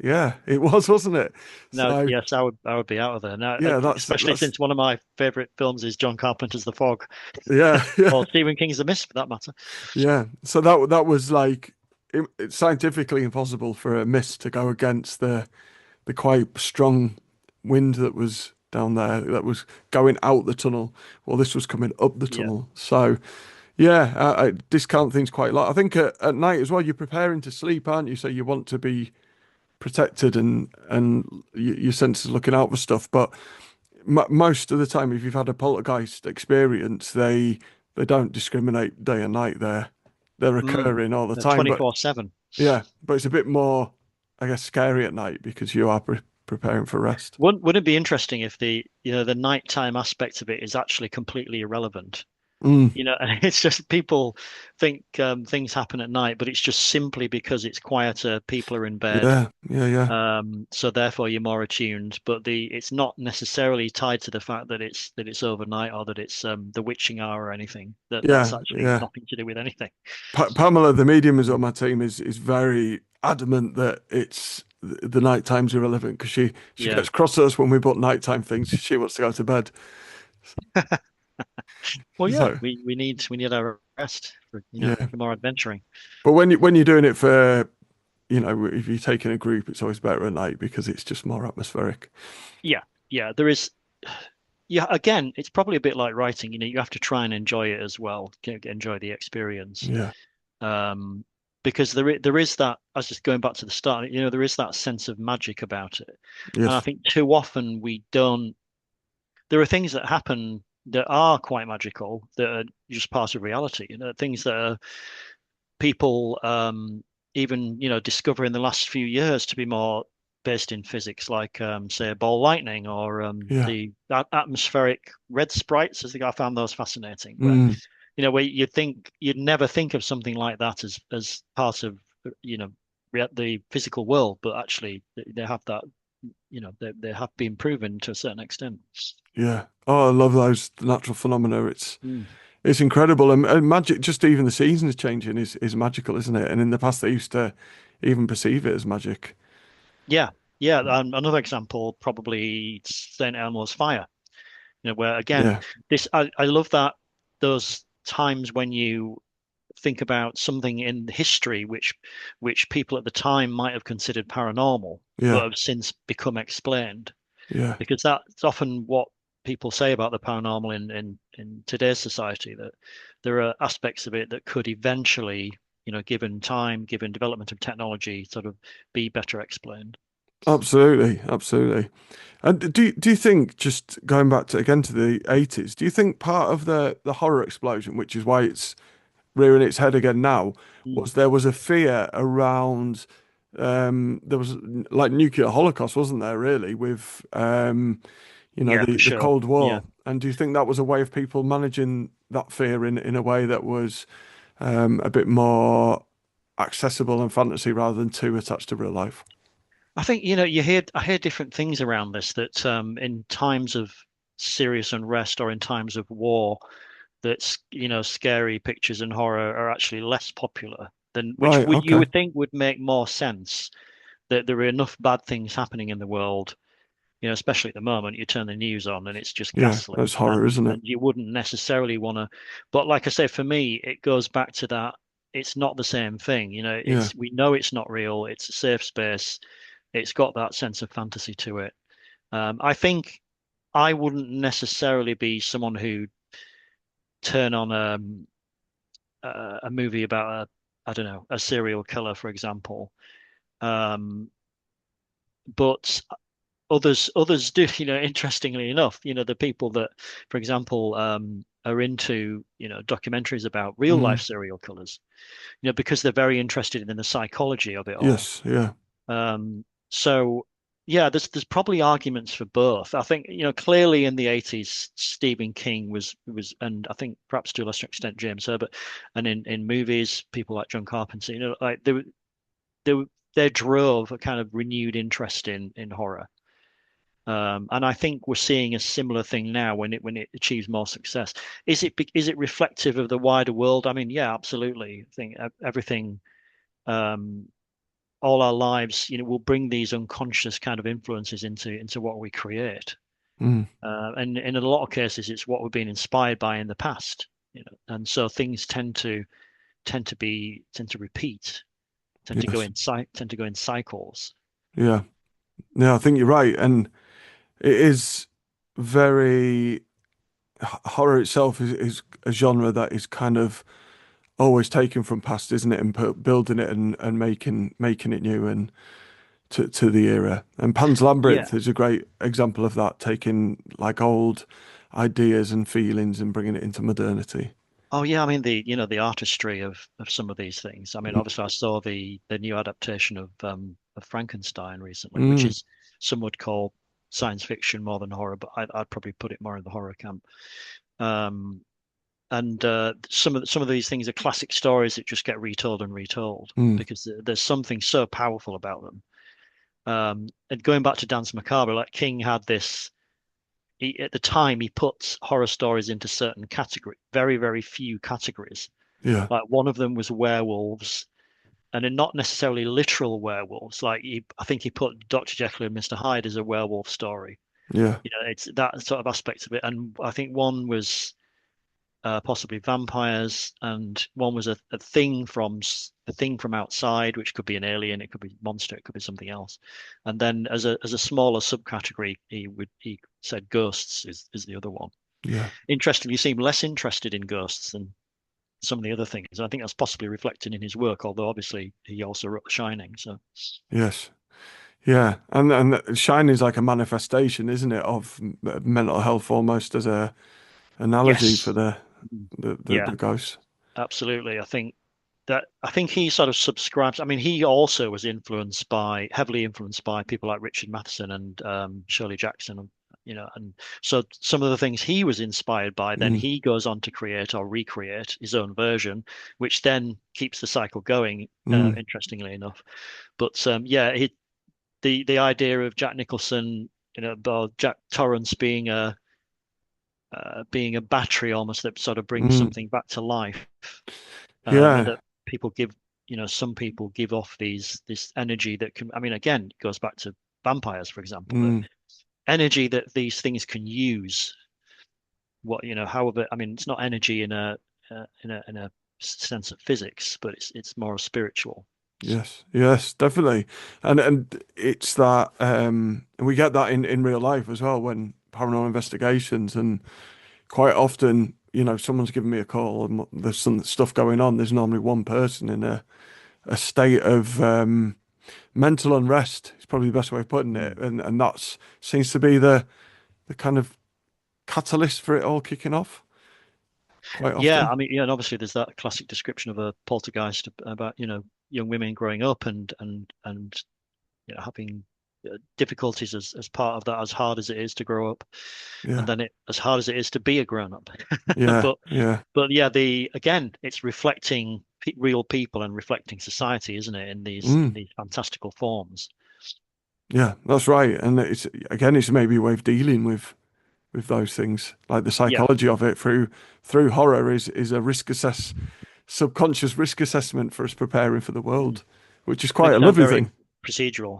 yeah, it was, wasn't it? No, So yes, I would be out of there now, yeah, especially that's since one of my favorite films is John Carpenter's The Fog, yeah, yeah, or Stephen King's The Mist, for that matter. yeah. So that was like it's scientifically impossible for a mist to go against the quite strong wind that was down there that was going out the tunnel. Well, this was coming up the Yeah. tunnel. So yeah, I discount things quite a lot. I think at night as well, you're preparing to sleep, aren't you? So you want to be protected and your senses looking out for stuff. But most of the time, if you've had a poltergeist experience, they don't discriminate day and night. They're Mm. occurring all the time. But 24/7. yeah, but it's a bit more, I guess, scary at night because you are preparing for rest. Wouldn't it be interesting if the nighttime aspect of it is actually completely irrelevant? Mm, And it's just people think things happen at night, but it's just simply because it's quieter, people are in bed, yeah, yeah, yeah, so therefore you're more attuned. But it's not necessarily tied to the fact that it's overnight or that it's the witching hour or anything. That's yeah, actually yeah. nothing to do with anything. Pamela, the medium is on my team, is very adamant that it's the night time's irrelevant because she Yeah. gets cross at us when we book nighttime things. She wants to go to bed. Well, yeah, So we need our rest for yeah, for more adventuring. but when you're doing it for if you're taking a group, it's always better at night because it's just more atmospheric. Yeah, yeah, there is. Yeah, again, it's probably a bit like writing. You have to try and enjoy it as well, enjoy the experience. Yeah. Um, because there is that. I was just going back to the start. There is that sense of magic about it, and I Yes. think too often we don't. There are things that happen that are quite magical that are just part of reality. Things that are people even discover in the last few years to be more based in physics, like say ball lightning or Yeah. the atmospheric red sprites. I think I found those fascinating. Mm, Where you'd never think of something like that as part of you know the physical world, but actually they have that. They have been proven to a certain extent. yeah. Oh, I love those natural phenomena. Mm. It's incredible, and magic. Just even the seasons changing is magical, isn't it? And in the past, they used to even perceive it as magic. Yeah, yeah. Another example, probably Saint Elmo's fire. Where again, Yeah. I love that those times when you think about something in history which people at the time might have considered paranormal, but Yeah. have since become explained. Yeah. Because that's often what people say about the paranormal in today's society, that there are aspects of it that could eventually, given time, given development of technology, sort of be better explained. Absolutely. Absolutely. And do you think, just going back to again to the 80s, do you think part of the horror explosion, which is why it's rearing its head again now, Mm. was there was a fear around there was like nuclear holocaust, wasn't there, really, with Yeah, for the sure. Cold Yeah. War. And do you think that was a way of people managing that fear in a way that was a bit more accessible and fantasy rather than too attached to real life? I think, I hear different things around this that in times of serious unrest or in times of war, that scary pictures and horror are actually less popular than which Right, would you okay. would think would make more sense, that there are enough bad things happening in the world, especially at the moment. You turn the news on and it's just Yeah, ghastly, that's horror, and isn't it? and you wouldn't necessarily want to. But like I say, for me, it goes back to that. It's not the same thing. Yeah. We know it's not real. It's a safe space. It's got that sense of fantasy to it. I think I wouldn't necessarily be someone who turn on a movie about I don't know, a serial killer, for example. Um, but others do, interestingly enough, the people that, for example, are into, documentaries about real life Mm. serial killers, because they're very interested in the psychology of it all. Yes, yeah. So yeah, there's probably arguments for both. I think, clearly in the 80s, Stephen King was, and I think perhaps to a lesser extent James Herbert, and in movies, people like John Carpenter, like they they drove a kind of renewed interest in horror. And I think we're seeing a similar thing now when it achieves more success. Is it reflective of the wider world? I mean, yeah, absolutely. I think everything, um, all our lives, will bring these unconscious kind of influences into what we create. Mm. And in a lot of cases, it's what we've been inspired by in the past. And so things tend to repeat, Yes, tend to go in cycles. yeah. Yeah, I think you're right. And it is very horror itself is a genre that is kind of always taken from past, isn't it? And building it and making it new and to the era. And Pan's Yeah. Labyrinth is a great example of that, taking like old ideas and feelings and bringing it into modernity. Oh yeah, I mean the artistry of some of these things. I mean, Mm. obviously I saw the new adaptation of Frankenstein recently, which Mm. is some would call science fiction more than horror, but I'd probably put it more in the horror camp. Um, and some of these things are classic stories that just get retold and retold Mm. because there's something so powerful about them. And going back to Dance Macabre, like King had this. At the time, he put horror stories into certain categories, very, very few categories. Yeah, Like one of them was werewolves, and they're not necessarily literal werewolves. Like I think he put Dr. Jekyll and Mr. Hyde as a werewolf story. yeah. It's that sort of aspect of it. And I think one was possibly vampires, and one was a thing from outside, which could be an alien, it could be a monster, it could be something else. And then as a smaller subcategory, he said ghosts is the other one. Yeah. Interestingly, you seem less interested in ghosts than some of the other things. I think that's possibly reflected in his work, although obviously he also wrote The Shining. So Yes. Yeah. And Shine is like a manifestation, isn't it, of mental health almost as a analogy for yes, the mm, the the, yeah, the ghosts. absolutely. I think he sort of subscribes. I mean, he also was heavily influenced by people like Richard Matheson and Shirley Jackson, and so some of the things he was inspired by, then Mm. he goes on to create or recreate his own version, which then keeps the cycle going. Mm. Interestingly enough, but yeah, the idea of Jack Nicholson, or Jack Torrance being a battery almost that sort of brings Mm. something back to life, and Yeah. that people give, some people give off this energy that can. I mean, again, it goes back to vampires, for example, that Mm. energy that these things can use. However, I mean, it's not energy in a sense of physics, but it's more spiritual. Yes, yes, definitely. And it's that we get that in real life as well when paranormal investigations and quite often, someone's giving me a call and there's some stuff going on. There's normally one person in a state of mental unrest. It's probably the best way of putting it. Mm. And that's seems to be the kind of catalyst for it all kicking off quite Yeah, often. I mean, yeah, and obviously there's that classic description of a poltergeist about, young women growing up and having difficulties as part of that, as hard as it is to grow up, and Yeah, then as hard as it is to be a grown up. yeah, But yeah. but yeah, the again, it's reflecting real people and reflecting society, isn't it? In these in Mm. these fantastical forms. Yeah, that's right. And it's maybe a way of dealing with those things. Like the Yeah, psychology of it through horror is a subconscious risk assessment for us preparing for the mm. world, which is quite Makes a it sound lovely very thing. procedural.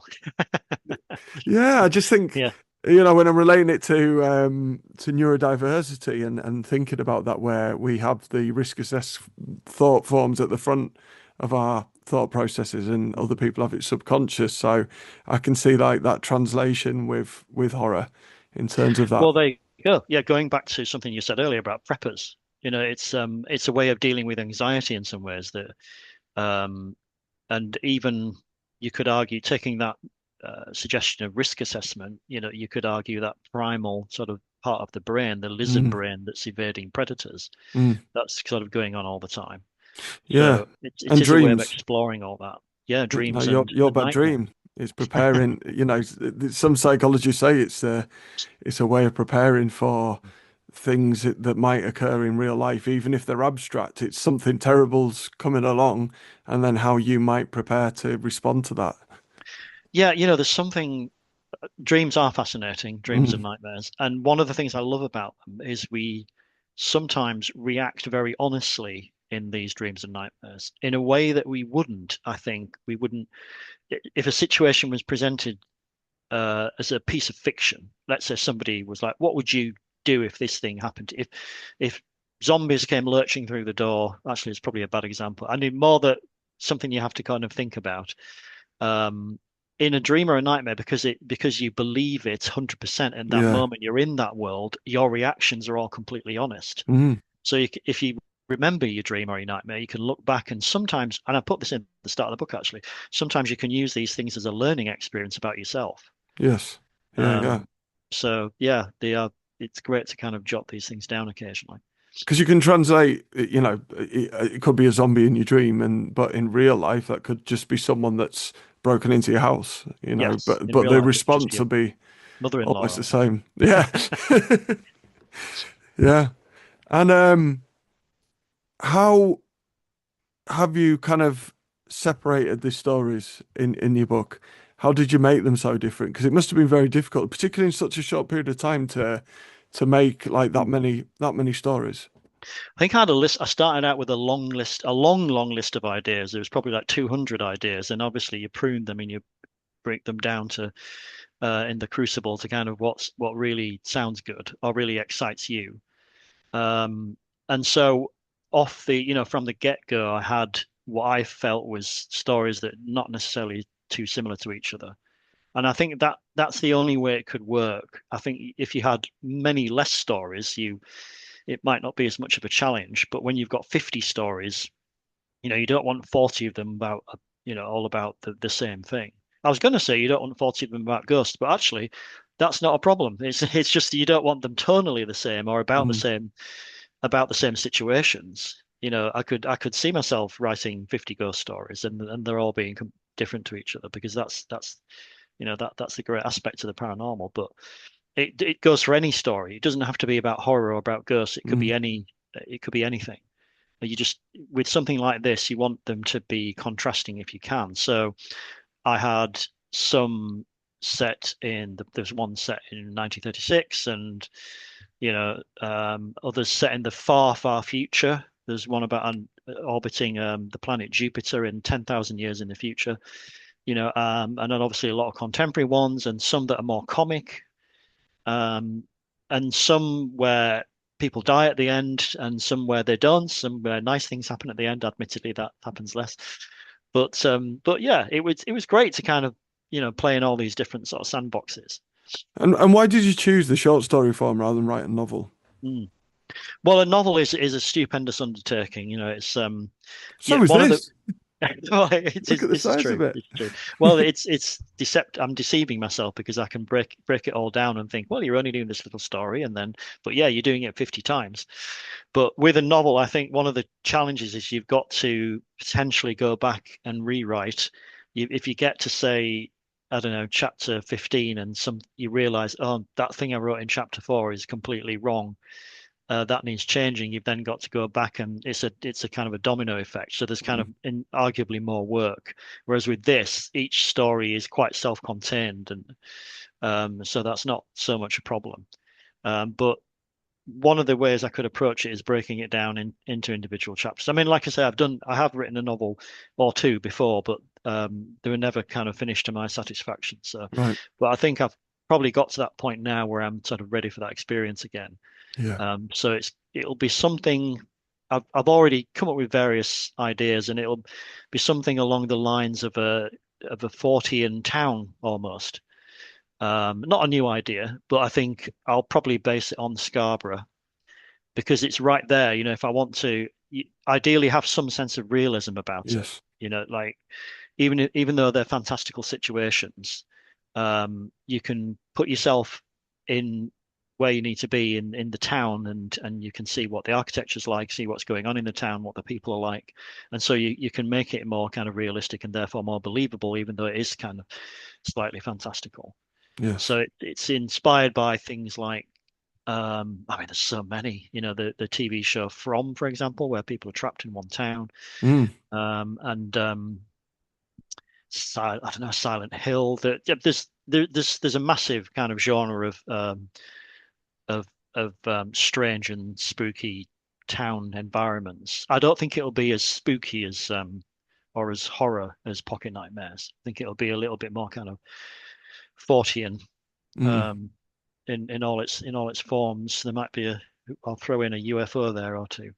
Yeah, I just think, Yeah. when I'm relating it to neurodiversity and thinking about that, where we have the risk assess thought forms at the front of our thought processes, and other Mm. people have it subconscious. So I can see like that translation with horror in terms of that. Well, there you go. Yeah, going back to something you said earlier about preppers, it's a way of dealing with anxiety in some ways that, um, and even you could argue taking that suggestion of risk assessment, you could argue that primal sort of part of the brain, the lizard Mm, brain that's evading predators, mm, that's sort of going on all the time. yeah. So it And is a way of dreams. exploring all that. Yeah, No, dreams your and bad nightmare. dream is preparing. Some psychologists say it's a way of preparing for things that might occur in real life, even if they're abstract. It's something terrible's coming along, and then how you might prepare to respond to that. Yeah, there's something. Dreams are fascinating, dreams and Mm, nightmares. And one of the things I love about them is we sometimes react very honestly in these dreams and nightmares in a way that we wouldn't, I think, we wouldn't if a situation was presented as a piece of fiction. Let's say somebody was like, "What would you do if this thing happened? If zombies came lurching through the door?" Actually, it's probably a bad example. I mean, more that something you have to kind of think about. Um, in a dream or a nightmare, because you believe it 100% in that yeah. moment, you're in that world. Your reactions are all completely honest. Mm, So if you remember your dream or your nightmare, you can look back and sometimes, and I put this in the start of the book actually, sometimes you can use these things as a learning experience about yourself. yes. Yeah. Yeah. Um, so yeah, they are. It's great to kind of jot these things down occasionally. Because you can translate, it could be a zombie in your dream, but in real life, that could just be someone that's broken into your house, Yes, in but real the life, it could just be response a will be mother-in-law almost the or something. same. Yeah. Yeah. And how have you kind of separated the stories in your book? How did you make them so different? Because it must have been very difficult, particularly in such a short period of time to make like Hmm. that many stories. I think I had a list. I started out with a long list, a long, long list of ideas. There was probably like 200 ideas, and obviously you prune them and you break them down to in the crucible to kind of what really sounds good or really excites you. Um, and so off from the get-go, I had what I felt was stories that not necessarily too similar to each other. And I think that that's the only way it could work. I think if you had many less stories, it might not be as much of a challenge. But when you've got 50 stories, you don't want 40 of them about, all about the same thing. I was going to say you don't want 40 of them about ghosts, but actually, that's not a problem. It's just that you don't want them tonally the same or Mm, about the same situations. I could see myself writing 50 ghost stories and they're all being different to each other because that's the great aspect of the paranormal. But it goes for any story. It doesn't have to be about horror or about ghosts. mm, It could be anything. You just with something like this, you want them to be contrasting if you can. So I had some there's one set in 1936 and others set in the far, far future. There's one about orbiting the planet Jupiter in 10,000 years in the future. And then obviously a lot of contemporary ones and some that are more comic, um, and some where people die at the end, and some where they don't, some where nice things happen at the end. Admittedly, that happens less. But yeah, it was great to kind of play in all these different sort of sandboxes. and why did you choose the short story form rather than write a novel? Mm. Well, a novel is a stupendous undertaking. It's yeah, So is one of the this. well, it Look is at the this is size true. of it. It's true. Well, it's decept I'm deceiving myself because I can break it all down and think, well, you're only doing this little story and then but yeah, you're doing it 50 times. But with a novel, I think one of the challenges is you've got to potentially go back and rewrite. If you get to say, I don't know, chapter 15 and you realize, oh, that thing I wrote in chapter 4 is completely wrong, that needs changing, you've then got to go back and it's a kind of a domino effect. So there's kind of Mm, arguably more work. Whereas with this, each story is quite self-contained, and so that's not so much a problem. But one of the ways I could approach it is breaking it down into individual chapters. I mean, like I say, I have written a novel or two before, but they were never kind of finished to my satisfaction. So, right. but I think I've probably got to that point now where I'm sort of ready for that experience again. Yeah. So it'll be something I've already come up with various ideas, and it'll be something along the lines of a Fortean town almost. Not a new idea, but I think I'll probably base it on Scarborough because it's right there. If I want to ideally have some sense of realism about it, Yes. like even though they're fantastical situations, You can put yourself in where you need to be in the town, and you can see what the architecture's like, see what's going on in the town, what the people are like, and so you can make it more kind of realistic and therefore more believable, even though it is kind of slightly fantastical. Yes. So it's inspired by things like I mean, there's so many, the TV show From, for example, where people are trapped in one town, Mm, and I don't know, Silent Hill. Yeah, there's a massive kind of genre of strange and spooky town environments. I don't think it'll be as spooky as or as horror as Pocket Nightmares. I think it'll be a little bit more kind of Fortean mm. um, in all its forms. There might be I'll throw in a UFO there or two.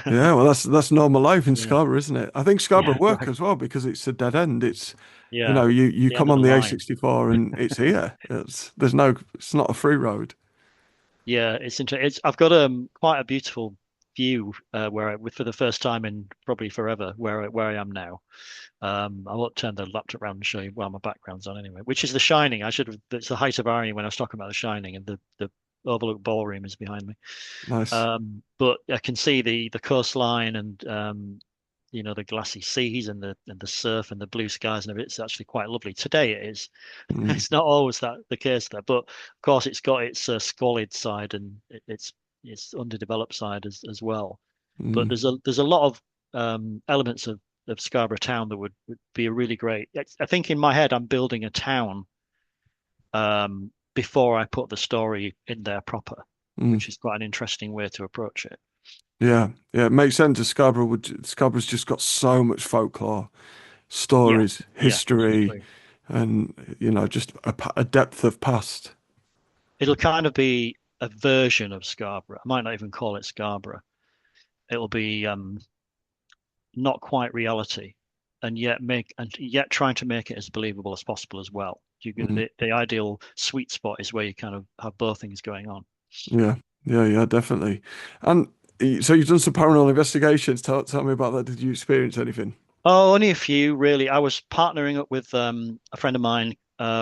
Yeah, well, that's normal life in Yeah, Scarborough, isn't it? I think yeah, Scarborough work right. as well because it's a dead end. It's, Yeah, you the end come of the on the line. A64 and it's here. It's not a free road. Yeah, it's interesting. I've got quite a beautiful view for the first time in probably forever where I am now. I won't turn the laptop around and show you while my background's on anyway, which is The Shining. I should have. It's the height of irony when I was talking about The Shining, and the Overlook Ballroom is behind me. Nice. But I can see the coastline and the glassy seas and the surf and the blue skies and everything. It's actually quite lovely. Today it is. Mm, It's not always that the case there, but of course it's got its squalid side and its underdeveloped side as well. But mm. there's a lot of elements of Scarborough Town that would be a really great. I think in my head I'm building a town before I put the story in there proper, Mm. which is quite an interesting way to approach it. Yeah, yeah, it makes sense. Scarborough's just got so much folklore, Yeah, stories, yeah, I history, agree. and just a depth of past. It'll kind of be a version of Scarborough. I might not even call it Scarborough. It'll be not quite reality, and yet trying to make it as believable as possible as well. Mm. The ideal sweet spot is where you kind of have both things going on. Yeah, yeah, yeah, definitely. And so you've done some paranormal investigations. Tell me about that. Did you experience anything? Oh, only a few, really. I was partnering up with a friend of mine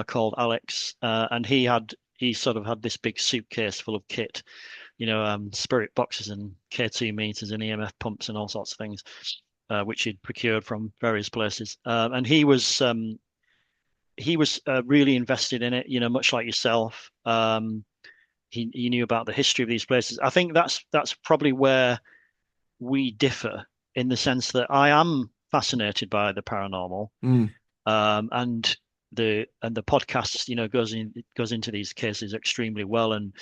called Alex, and he sort of had this big suitcase full of kit, spirit boxes and K2 meters and EMF pumps and all sorts of things, which he'd procured from various places. And he was really invested in it, much like yourself. He knew about the history of these places. I think that's probably where we differ in the sense that I am fascinated by the paranormal, Mm. and the podcast, goes into these cases extremely well. And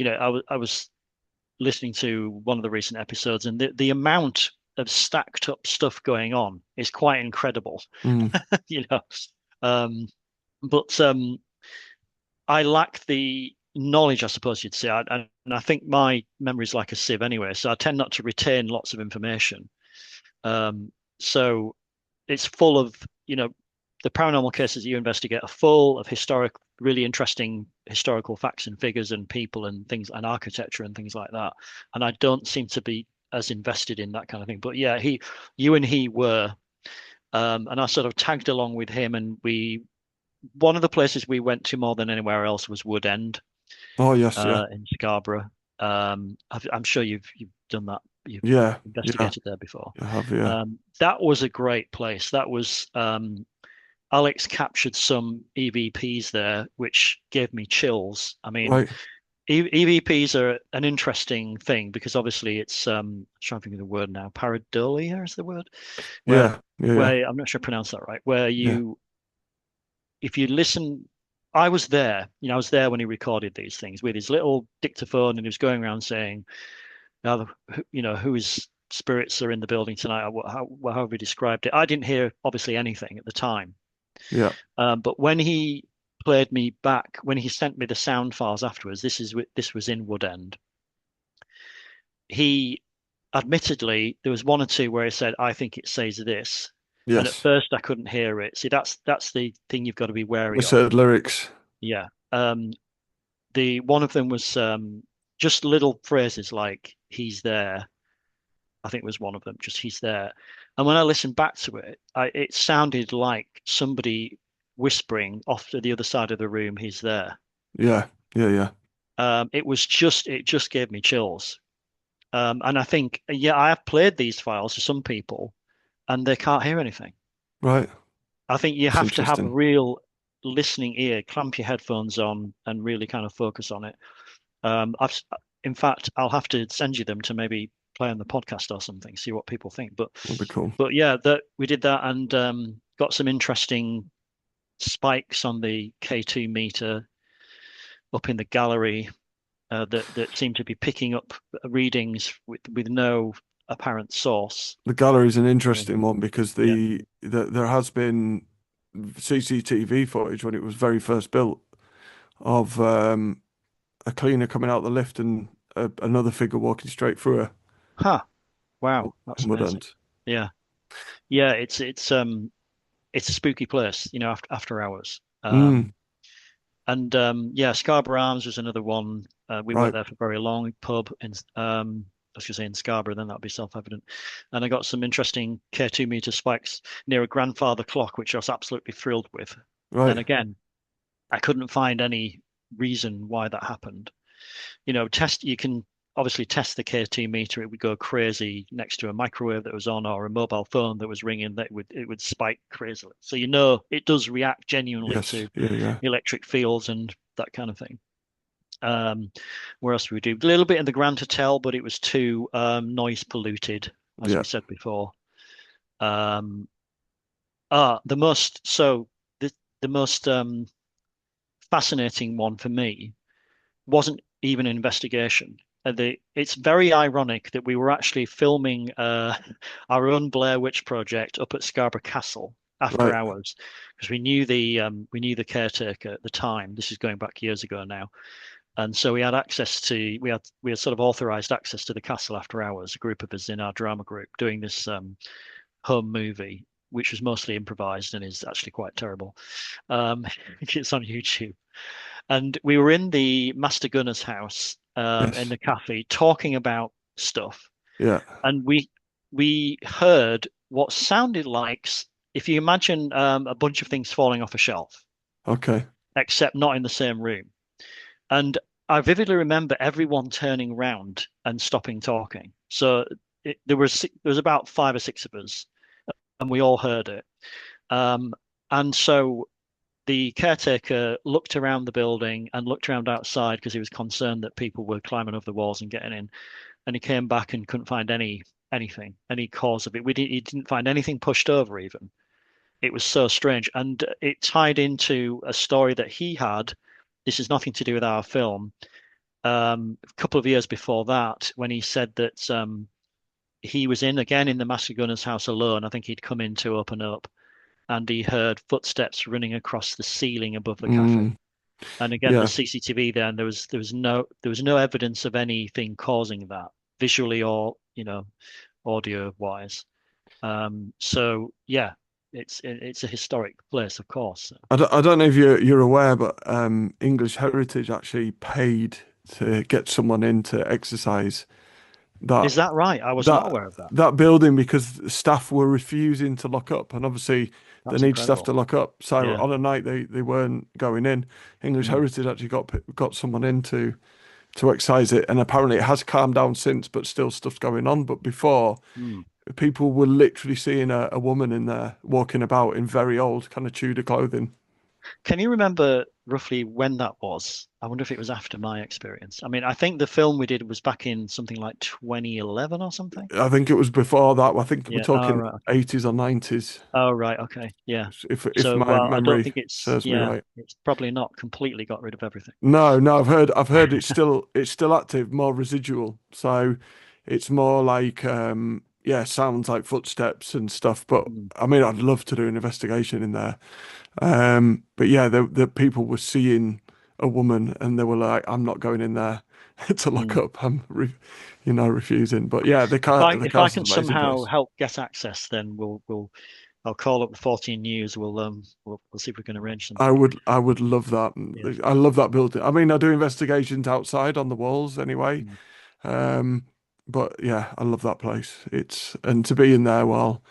I was listening to one of the recent episodes, and the amount of stacked up stuff going on is quite incredible, Mm. you know. Um, but I lack the knowledge, I suppose you'd say, and I think my memory is like a sieve anyway, so I tend not to retain lots of information. So it's full of, the paranormal cases that you investigate are full of really interesting historical facts and figures and people and things and architecture and things like that. And I don't seem to be as invested in that kind of thing. But yeah, you and he were, and I sort of tagged along with him, and one of the places we went to more than anywhere else was Wood End, Oh yes, yeah, in Scarborough. I'm sure you've done that. You've yeah, yeah. investigated there before. I have, yeah. That was a great place. That was Alex captured some EVPs there, which gave me chills. I mean, Right. EVPs are an interesting thing because obviously it's I'm trying to think of the word now. Pareidolia is the word, where Yeah, yeah, yeah, where I'm not sure I pronounced that right. Where yeah. if you listen, I was there. I was there when he recorded these things with his little dictaphone, and he was going around saying, "Now, whose spirits are in the building tonight?" Or however he described it. I didn't hear obviously anything at the time, Yeah. but when he played me back, when he sent me the sound files afterwards, this was in Wood End. He admittedly there was one or two where he said, "I think it says this," and at Yes. first I couldn't hear it. See, that's the thing you've got to be wary of. Asserted lyrics. Yeah. The one of them was just little phrases like "he's there." I think was one of them. Just "he's there," and when I listened back to it, it sounded like somebody whispering off to the other side of the room, he's there. Yeah. Yeah. Yeah. It just gave me chills. And I think, yeah, I have played these files to some people and they can't hear anything. Right. I think you That's have to have a interesting. real listening ear, clamp your headphones on and really kind of focus on it. I've, in fact, I'll have to send you them to maybe play on the podcast or something, see what people think. That'd be cool. But yeah, that we did that and got some interesting spikes on the K2 meter up in the gallery that seem to be picking up readings with no apparent source. The gallery is an Yeah. interesting one because Yeah. there has been CCTV footage when it was very first built of a cleaner coming out the lift and another figure walking straight through her Huh. Wow. That's in amazing. Woodend. Yeah. Yeah. It's a spooky place, after hours. Mm, Yeah, Scarborough Arms was another one. We weren't right, there for very long. Pub in I was going to say in Scarborough, then that'd be self-evident. And I got some interesting K2 meter spikes near a grandfather clock, which I was absolutely thrilled with. And right. again, I couldn't find any reason why that happened. You can obviously test the K2 meter. It would go crazy next to a microwave that was on or a mobile phone that was ringing, that it would spike crazily. So it does react genuinely Yes, to yeah, yeah, electric fields and that kind of thing. Um, where else do we do? A little bit in the Grand Hotel, but it was too noise polluted, as yeah. we said before. Um, the most so the most fascinating one for me wasn't even an investigation. It's very ironic that we were actually filming our own Blair Witch project up at Scarborough Castle after Right. hours because we knew the caretaker at the time. This is going back years ago now, and so we had sort of authorized access to the castle after hours. A group of us in our drama group doing this home movie, which was mostly improvised and is actually quite terrible. Um, it's on YouTube. And we were in the Master Gunner's house, in Yes. the cafe, talking about stuff, Yeah. and we heard what sounded like, if you imagine a bunch of things falling off a shelf, Okay. except not in the same room. And I vividly remember everyone turning round and stopping talking. So there was about five or six of us, and we all heard it. Um, and so the caretaker looked around the building and looked around outside because he was concerned that people were climbing over the walls and getting in. And he came back and couldn't find any cause of it. He didn't find anything pushed over even. It was so strange, and it tied into a story that he had. This has nothing to do with our film. A couple of years before that, when he said that he was in the Master Gunner's house alone. I think he'd come in to open up, and he heard footsteps running across the ceiling above the cafe. Mm, And again, the yeah. CCTV there, and there was no evidence of anything causing that visually or audio wise. So yeah, it's a historic place, of course. I don't know if you're aware, but English Heritage actually paid to get someone in to exercise that Is that right? I was not that aware of that. that building because staff were refusing to lock up, and obviously they That's need staff incredible. to lock up. So Yeah. on a night they weren't going in. English Mm, Heritage actually got someone in to excise it, and apparently it has calmed down since, but still stuff's going on. But before, mm. people were literally seeing a woman in there walking about in very old kind of Tudor clothing. Can you remember roughly when that was? I wonder if it was after my experience. I mean, I think the film we did was back in something like 2011 or something. I think it was before that. I think we're Yeah. Oh, talking right. Okay. 80s or 90s, Oh, right. Okay. Yeah. if So, my well, I don't memory think it's, serves me yeah, right. it's probably not completely got rid of everything. No, no, I've heard it's still active, more residual. So it's more like yeah, sounds like footsteps and stuff. But Mm, I mean, I'd love to do an investigation in there. But yeah, the people were seeing a woman and they were like, I'm not going in there to lock mm. up. Refusing. But yeah, If I the if I castle's can an amazing somehow place. help get access, then I'll call up the Fortean News. We'll see if we can arrange something. I would love that. Yeah. I love that building. I mean, I do investigations outside on the walls anyway. Mm. Um, but yeah, I love that place. And to be in there while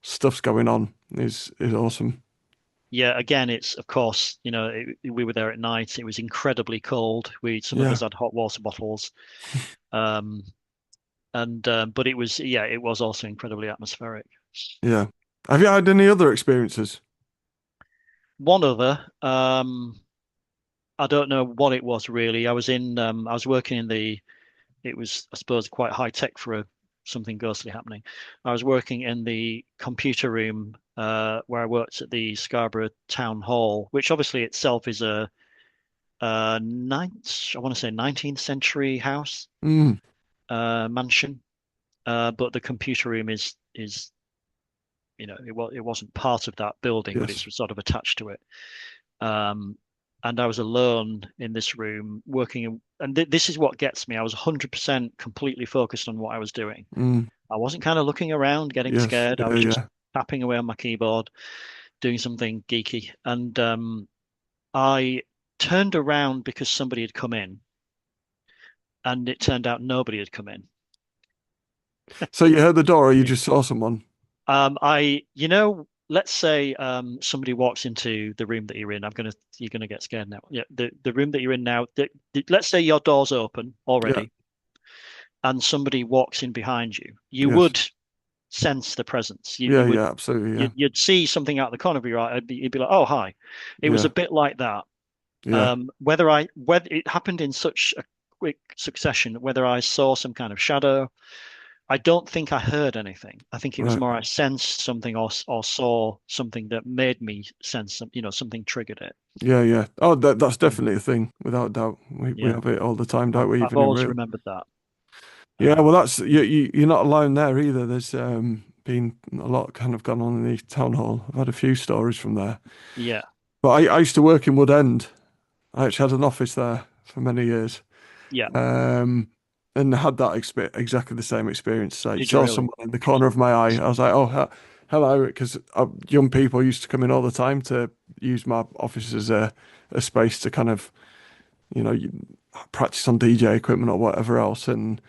stuff's going on is awesome. Yeah, again, it's of course, we were there at night. It was incredibly cold. We Some of us Yeah, had hot water bottles. Um, and but it was also incredibly atmospheric. yeah. Have you had any other experiences? One other, I don't know what it was really. I was working in it was, I suppose, quite high tech for something ghostly happening. I was working in the computer room where I worked at the Scarborough Town Hall, which obviously itself is I want to say 19th century house, Mm, mansion. But the computer room is it wasn't part of that building, but yes. it's sort of attached to it. Um, and I was alone in this room working, and this is what gets me. I was 100% completely focused on what I was doing. Mm, I wasn't kind of looking around, getting yes. scared. I Yeah, was just yeah. tapping away on my keyboard, doing something geeky. And I turned around because somebody had come in, and it turned out nobody had come in. So you heard the door, or you Yeah. just saw someone? Let's say somebody walks into the room that you're gonna get scared now. Yeah, the room that you're in now. Let's say your door's open Yeah, already, and somebody walks in behind you. You yes. would sense the presence. Yeah, yeah, absolutely. Yeah, You'd see something out the corner of your eye. You'd be like, "Oh, hi." It was a yeah, bit like that. yeah. Whether it happened in such a quick succession, whether I saw some kind of shadow, I don't think I heard anything. I think it was Right. more I sensed something or saw something that made me sense something triggered it. Yeah, yeah. Oh, that's Mm. definitely a thing, without doubt. We Yeah, have it all the time, don't I've we? I've Even in always real. remembered that. Yeah, well, Um, that's you're not alone there either. There's been a lot kind of gone on in the town hall. I've had a few stories from there. yeah, But I used to work in Wood End. I actually had an office there for many years. yeah. Um, and had that exactly the same experience. I Did you saw really? someone in the corner of my eye. I was like, "Oh, hello," because young people used to come in all the time to use my office as a space to kind of, you know, practice on DJ equipment or whatever else. And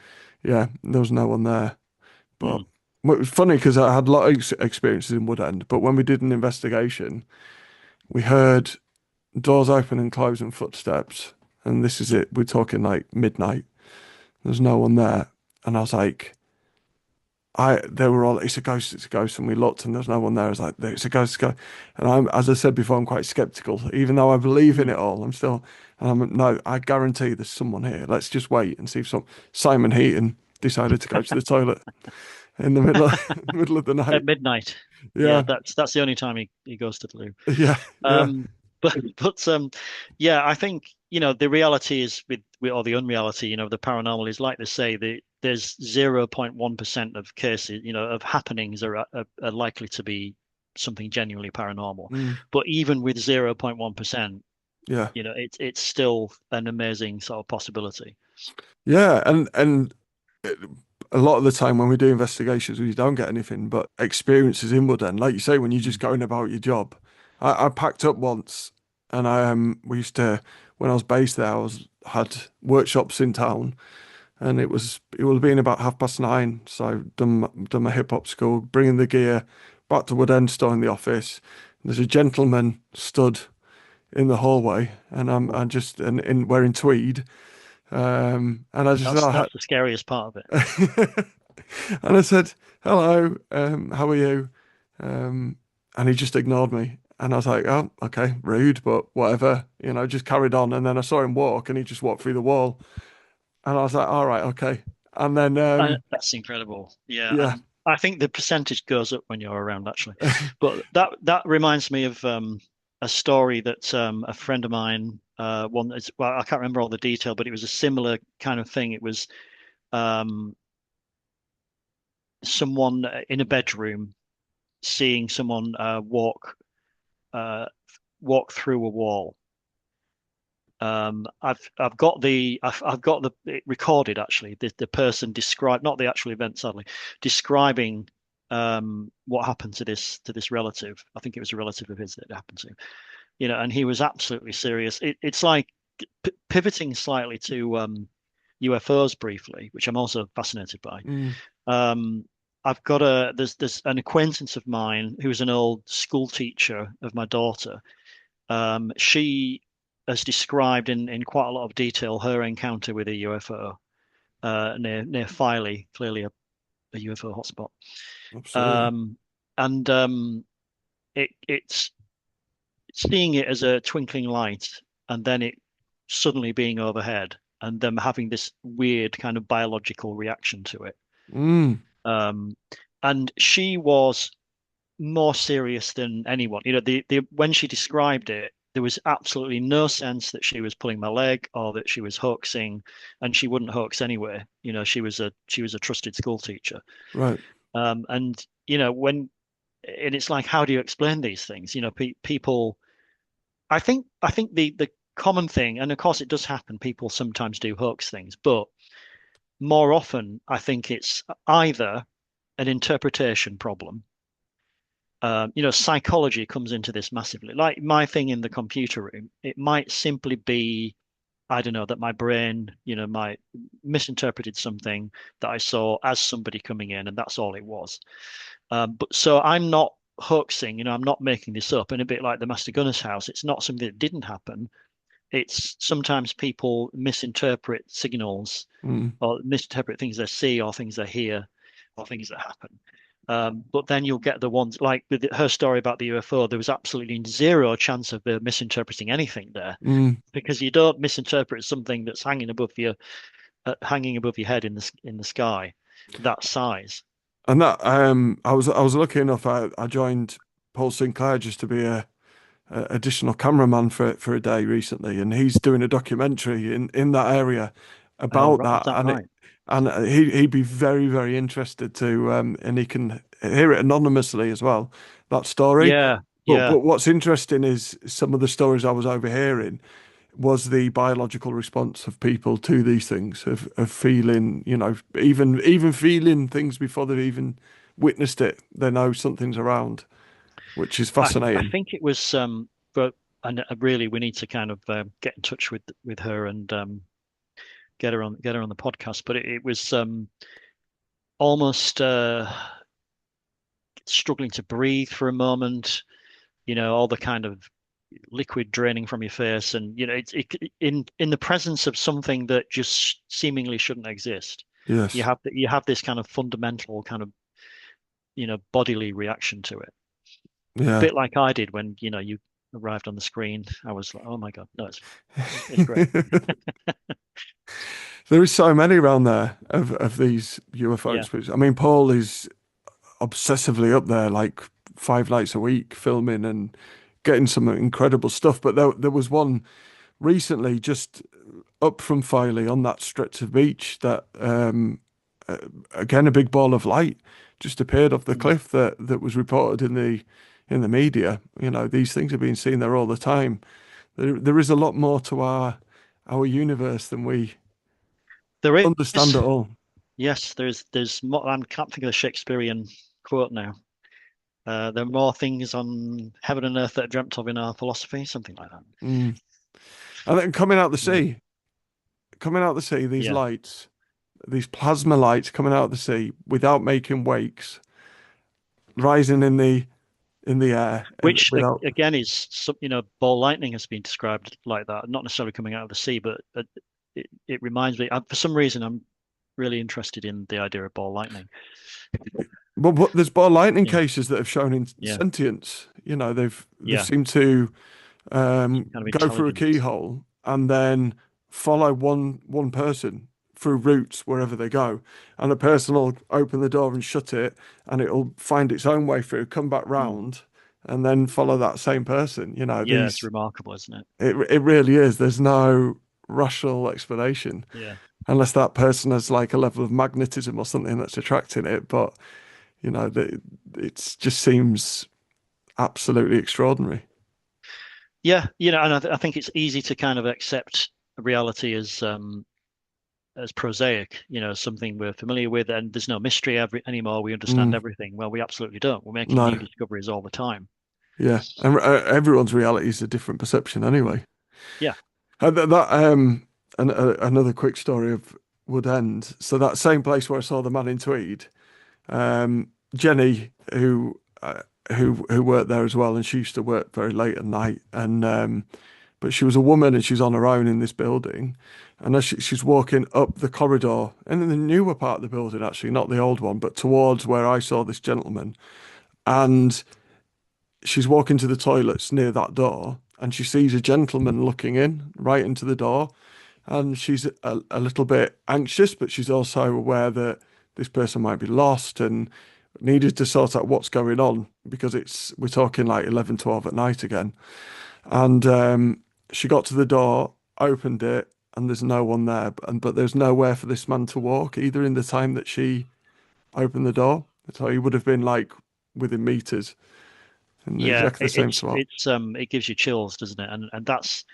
yeah, there was no one there. But Mm. it was funny because I had a lot of experiences in Wood End. But when we did an investigation, we heard doors open and close and footsteps. And this is it. We're talking like midnight. There's no one there. And I was like, they were all, it's a ghost. And we looked and there's no one there. I was like, it's a ghost, it's a ghost. And as I said before, I'm quite skeptical. Even though I believe in Mm. it all, no, I guarantee there's someone here. Let's just wait and see if Simon Heaton decided to go to the toilet in the middle of the At night. midnight. Yeah, Yeah, that's the only time he goes to the loo. yeah, yeah. Um, but yeah, I think the reality is or the unreality, the paranormal is like they say there's 0.1% of cases, of happenings are likely to be something genuinely paranormal. Mm, But even with 0.1%, yeah. it's still an amazing sort of possibility. Yeah, and it- a lot of the time when we do investigations, we don't get anything but experiences inward. And like you say, when you're just Mm. going about your job, I packed up once, and we used to when I was based there, had workshops in town, and it would have been about 9:30. So done my hip hop school, bringing the gear back to Wood End, store in the office. There's a gentleman stood in the hallway, and I'm Wow. just in wearing tweed. And I just That's thought, that's the scariest part of it. and I said, "Hello, how are you?" Um, and he just ignored me. And I was like, "Oh, okay, rude, but whatever." Just carried on. And then I saw him walk, and he just walked through the wall. And I was like, "All right, okay." And then, That's incredible. Yeah, yeah, and I think the percentage goes up when you're around actually. But that reminds me of a story that a friend of mine well, I can't remember all the detail, but it was a similar kind of thing. It was um, someone in a bedroom seeing someone uh, walk through a wall. I've got it recorded actually. The person described not the actual event, sadly, describing what happened to this relative. I think it was a relative of his that it happened to. And he was absolutely serious. It's like pivoting slightly to UFOs briefly, which I'm also fascinated by. mm, Um, I've got a there's an acquaintance of mine who's an old school teacher of my daughter. She has described in quite a lot of detail her encounter with a UFO near Filey, clearly a UFO hotspot. Absolutely. Um, and it's seeing it as a twinkling light, and then it suddenly being overhead, and them having this weird kind of biological reaction to it. Mm, Um, and she was more serious than anyone. The when she described it, there was absolutely no sense that she was pulling my leg or that she was hoaxing, and she wouldn't hoax anyway. She was a trusted school teacher. right. And and it's like, how do you explain these things? People. I think the common thing, and of course it does happen. People sometimes do hoax things, but more often I think it's either an interpretation problem. Psychology comes into this massively. Like my thing in the computer room, it might simply be, I don't know, that my brain, might misinterpreted something that I saw as somebody coming in, and that's all it was. But so I'm not hoaxing, I'm not making this up. And a bit like the Master Gunner's house, it's not something that didn't happen. It's sometimes people misinterpret signals Mm, or misinterpret things they see or things they hear or things that happen. But then you'll get the ones like with her story about the UFO, there was absolutely zero chance of her misinterpreting anything there mm. because you don't misinterpret something that's hanging above your head in the sky that size. And that I was lucky enough. I joined Paul Sinclair just to be a additional cameraman for a day recently, and he's doing a documentary in that area Oh, about right, is that, that right? and he'd be very interested to and he can hear it anonymously as well, that story. Yeah, But yeah. what's interesting is some of the stories I was overhearing was the biological response of people to these things, of feeling, even feeling things before they've even witnessed it. They know something's around, which is I fascinating. think it was but and really we need to kind of get in touch with her and get her on the podcast. But it was almost struggling to breathe for a moment. All the kind of liquid draining from your face, and in the presence of something that just seemingly shouldn't exist. You Yes. have you have this kind of fundamental kind of bodily reaction to it. A Yeah. bit like I did when you arrived on the screen. I was like, oh my God, no, it's great. There is so many around there of these UFO Yeah. experiences. I mean, Paul is obsessively up there, like 5 nights a week, filming and getting some incredible stuff. But there was one recently just up from Filey on that stretch of beach that uh, again a big ball of light just appeared off the Mm. cliff that was reported in the media. These things are being seen there all the time. There is a lot more to our universe than we There understand is. at all. Yes, there's more. I can't think of the Shakespearean quote now. There are more things on heaven and earth that are dreamt of in our philosophy, something like that. Mm. And then Yeah. coming out the sea, these Yeah. lights, these plasma lights coming out of the sea without making wakes, rising in the air and Which without. again is some, ball lightning has been described like that, not necessarily coming out of the sea, but it reminds me. For some reason, I'm really interested in the idea of ball lightning. But there's ball lightning Yeah. cases that have shown in Yeah. sentience. They've Yeah. seemed to Some kind of go through a intelligence. keyhole and then follow one person through routes wherever they go, and a person will open the door and shut it, and it'll find its own way through, come back Mm. round, and then follow that same person. Yeah, it's These remarkable, isn't it? it really is. There's no rational explanation Yeah. unless that person has like a level of magnetism or something that's attracting it. But it just seems absolutely extraordinary. Yeah, and I think it's easy to kind of accept reality as prosaic, something we're familiar with, and there's no mystery anymore. We understand Mm, everything. Well, we absolutely don't. We're making new no, discoveries all the time. yeah, and everyone's reality is a different perception Mm. anyway. Yeah. Another quick story of Wood End. So that same place where I saw the man in tweed, Jenny, who worked there as well, and she used to work very late at night. And but she was a woman, and she's on her own in this building. And as she's walking up the corridor, and in the newer part of the building, actually, not the old one, but towards where I saw this gentleman, and she's walking to the toilets near that door, and she sees a gentleman looking in right into the door, and she's a little bit anxious, but she's also aware that this person might be lost and needed to sort out what's going on because we're talking like 11, 12 at night again. And she got to the door, opened it, and there's no one there. But there's nowhere for this man to walk either in the time that she opened the door. So he would have been like within meters in Yeah, exactly the same spot. it gives you chills, doesn't it? And that's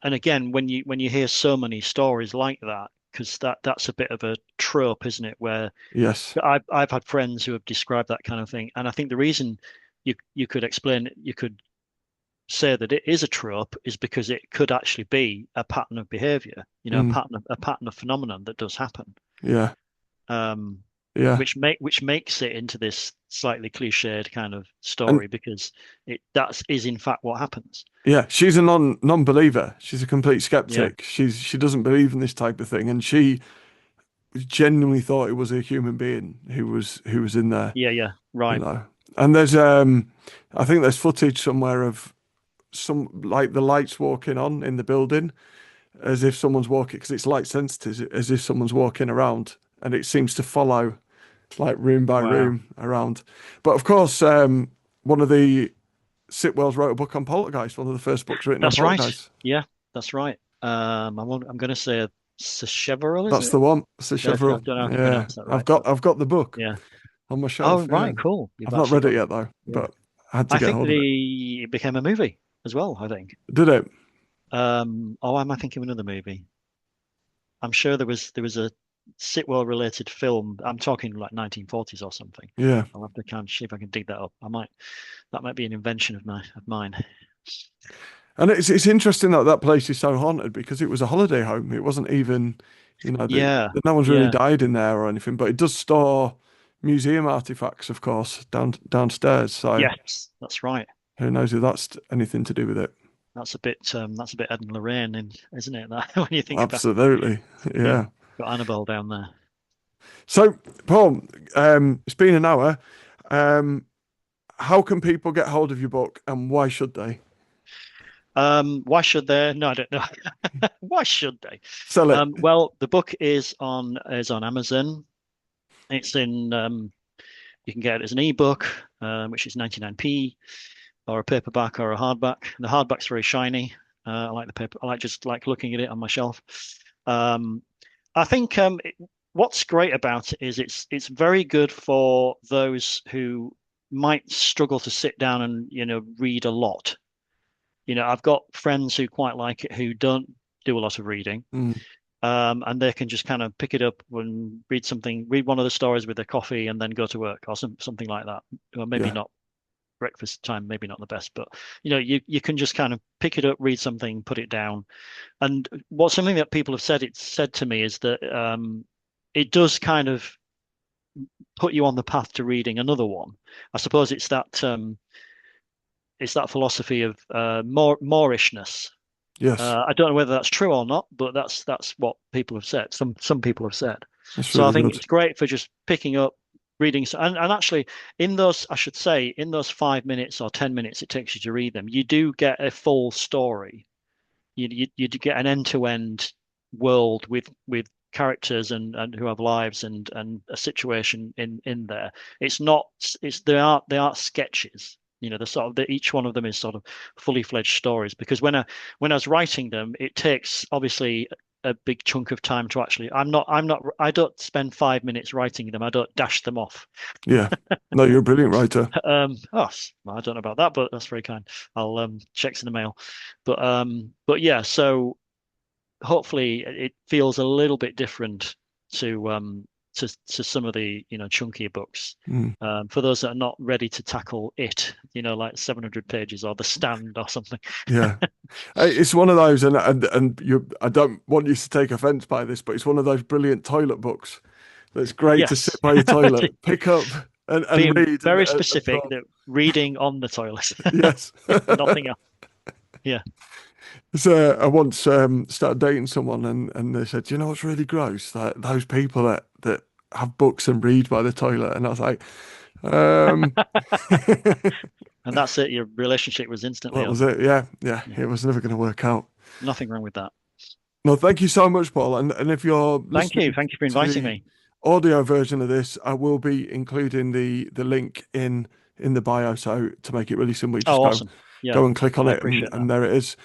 and again when you hear so many stories like that, because that's a bit of a trope, isn't it? Where Yes. I've had friends who have described that kind of thing, and I think the reason you could say that it is a trope is because it could actually be a pattern of behavior, Mm, a pattern of phenomenon that does happen. yeah. Um, Yeah. which makes it into this slightly cliched kind of And story because that is in fact what happens. yeah, she's a non-believer. She's a complete Yeah, skeptic. She doesn't believe in this type of thing, and she genuinely thought it was a human being who was in there, yeah, you right. know. And there's I think there's footage somewhere of some like the lights walking on in the building as if someone's walking because it's light sensitive, as if someone's walking around, and it seems to follow like room by Wow, room around. But of course, one of the Sitwells wrote a book on poltergeist, one of the first books written on that's right. poltergeist. Yeah, that's right. I'm going to say Sacheverell, is That's it? the one. It's the I Chevrolet. don't know how to Yeah, pronounce that I've right, got but I've got the book yeah. on my Oh, shelf. Yeah, right, cool. You've I've not actually read it got yet though, yeah. but I had to I get think hold of it. it became a movie as well, I think. Did it? Oh, am I thinking of another movie? I'm sure there was a Sitwell related film. I'm talking like 1940s or something. Yeah. I'll have to kind of see if I can dig that up. That might be an invention of mine. And it's interesting that that place is so haunted because it was a holiday home. It wasn't even, Yeah, no one's really yeah. died in there or anything, but it does store museum artifacts, of course, downstairs. So Yes, that's right. who knows if that's anything to do with it? That's a bit Ed and Lorraine, isn't it? That when you think about Absolutely. yeah, Yeah. got Annabelle down there. So, Paul, it's been an hour. Um, how can people get hold of your book and why should they? Why should they? No, I don't know. Why should they? Sell it. Well, the book is on Amazon. It's in you can get it as an ebook, which is 99p, or a paperback or a hardback. The hardback's very shiny. I like the paper. I like just like looking at it on my shelf. Um, I think what's great about it is it's very good for those who might struggle to sit down and read a lot. I've got friends who quite like it who don't do a lot of reading, Mm, and they can just kind of pick it up and read one of the stories with their coffee, and then go to work or something like that. Or maybe yeah. not breakfast time, maybe not the best, but you can just kind of pick it up, read something, put it down. And what's something that people have said to me is that it does kind of put you on the path to reading another one. I suppose it's that philosophy of moorishness. Yes. I don't know whether that's true or not, but that's what people have said. Some people have said. That's So I really think good. it's great for just picking up, reading, and actually I should say, in those 5 minutes or 10 minutes it takes you to read them, you do get a full story. You do get an end-to-end world with characters and who have lives and a situation in there. It's not it's they aren't sketches. The sort of each one of them is sort of fully fledged stories because when I was writing them, it takes obviously a big chunk of time to actually I don't spend 5 minutes writing them. I don't dash them off. Yeah. No, you're a brilliant writer. I don't know about that, but that's very kind. I'll checks in the mail. But yeah, so hopefully it feels a little bit different to some of the chunkier books. Mm, For those that are not ready to tackle it, like 700 pages or The Stand or something. yeah. It's one of those, and I don't want you to take offense by this, but it's one of those brilliant toilet books that's great to sit Yes. by your toilet, pick up and Being read very and specific talk. that reading on the toilet, Yes. nothing else. Yeah. So I once started dating someone and they said, you know what's really gross? That those people that have books and read by the toilet. And I was like, um, And that's it. Your relationship was instantly that was over. it. Yeah, yeah. Yeah. It was never going to work out. Nothing wrong with that. No, thank you so much, Paul. And if you're Thank you. listening Thank you for to inviting the me. audio version of this, I will be including the link in the bio. So to make it really simple, you just Oh, awesome. Yeah, go and click on I it, appreciate that. and there it is.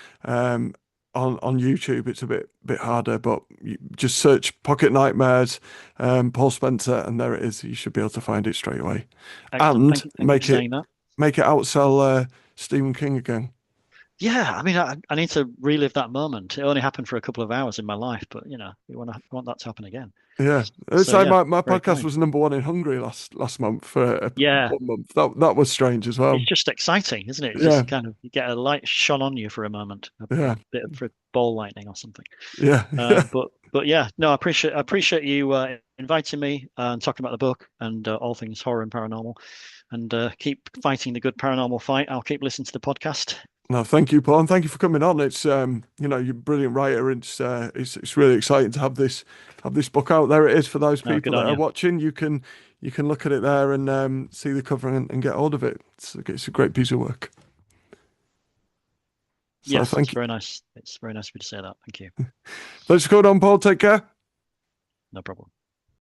On YouTube, it's a bit harder, but you just search Pocket Nightmares, Paul Spencer, and there it is. You should be able to find it straight away, Excellent. and Thank you for saying that. make it outsell Stephen King again. Yeah, I mean, I need to relive that moment. It only happened for a couple of hours in my life, but you want that to happen again. Yeah, it's So like yeah, my very podcast kind. was #1 in Hungary last month for Yeah, 1 month. That was strange as well. it's just exciting, isn't it? It's Yeah, just kind of you get a light shone on you for a moment, a yeah, bit of for ball lightning or something. yeah, yeah. But yeah, no, I appreciate you inviting me and talking about the book and all things horror and paranormal, and keep fighting the good paranormal fight. I'll keep listening to the podcast. No, thank you, Paul, and thank you for coming on. It's you're a brilliant writer. It's really exciting to have this book out. There it is for those No, good people that on are you. watching. You can look at it there and see the cover and get hold of it. It's a great piece of work. So Yes, it's thank you. very nice. It's very nice of you to say that. Thank you. Thanks for coming on, Paul. Take care. No problem.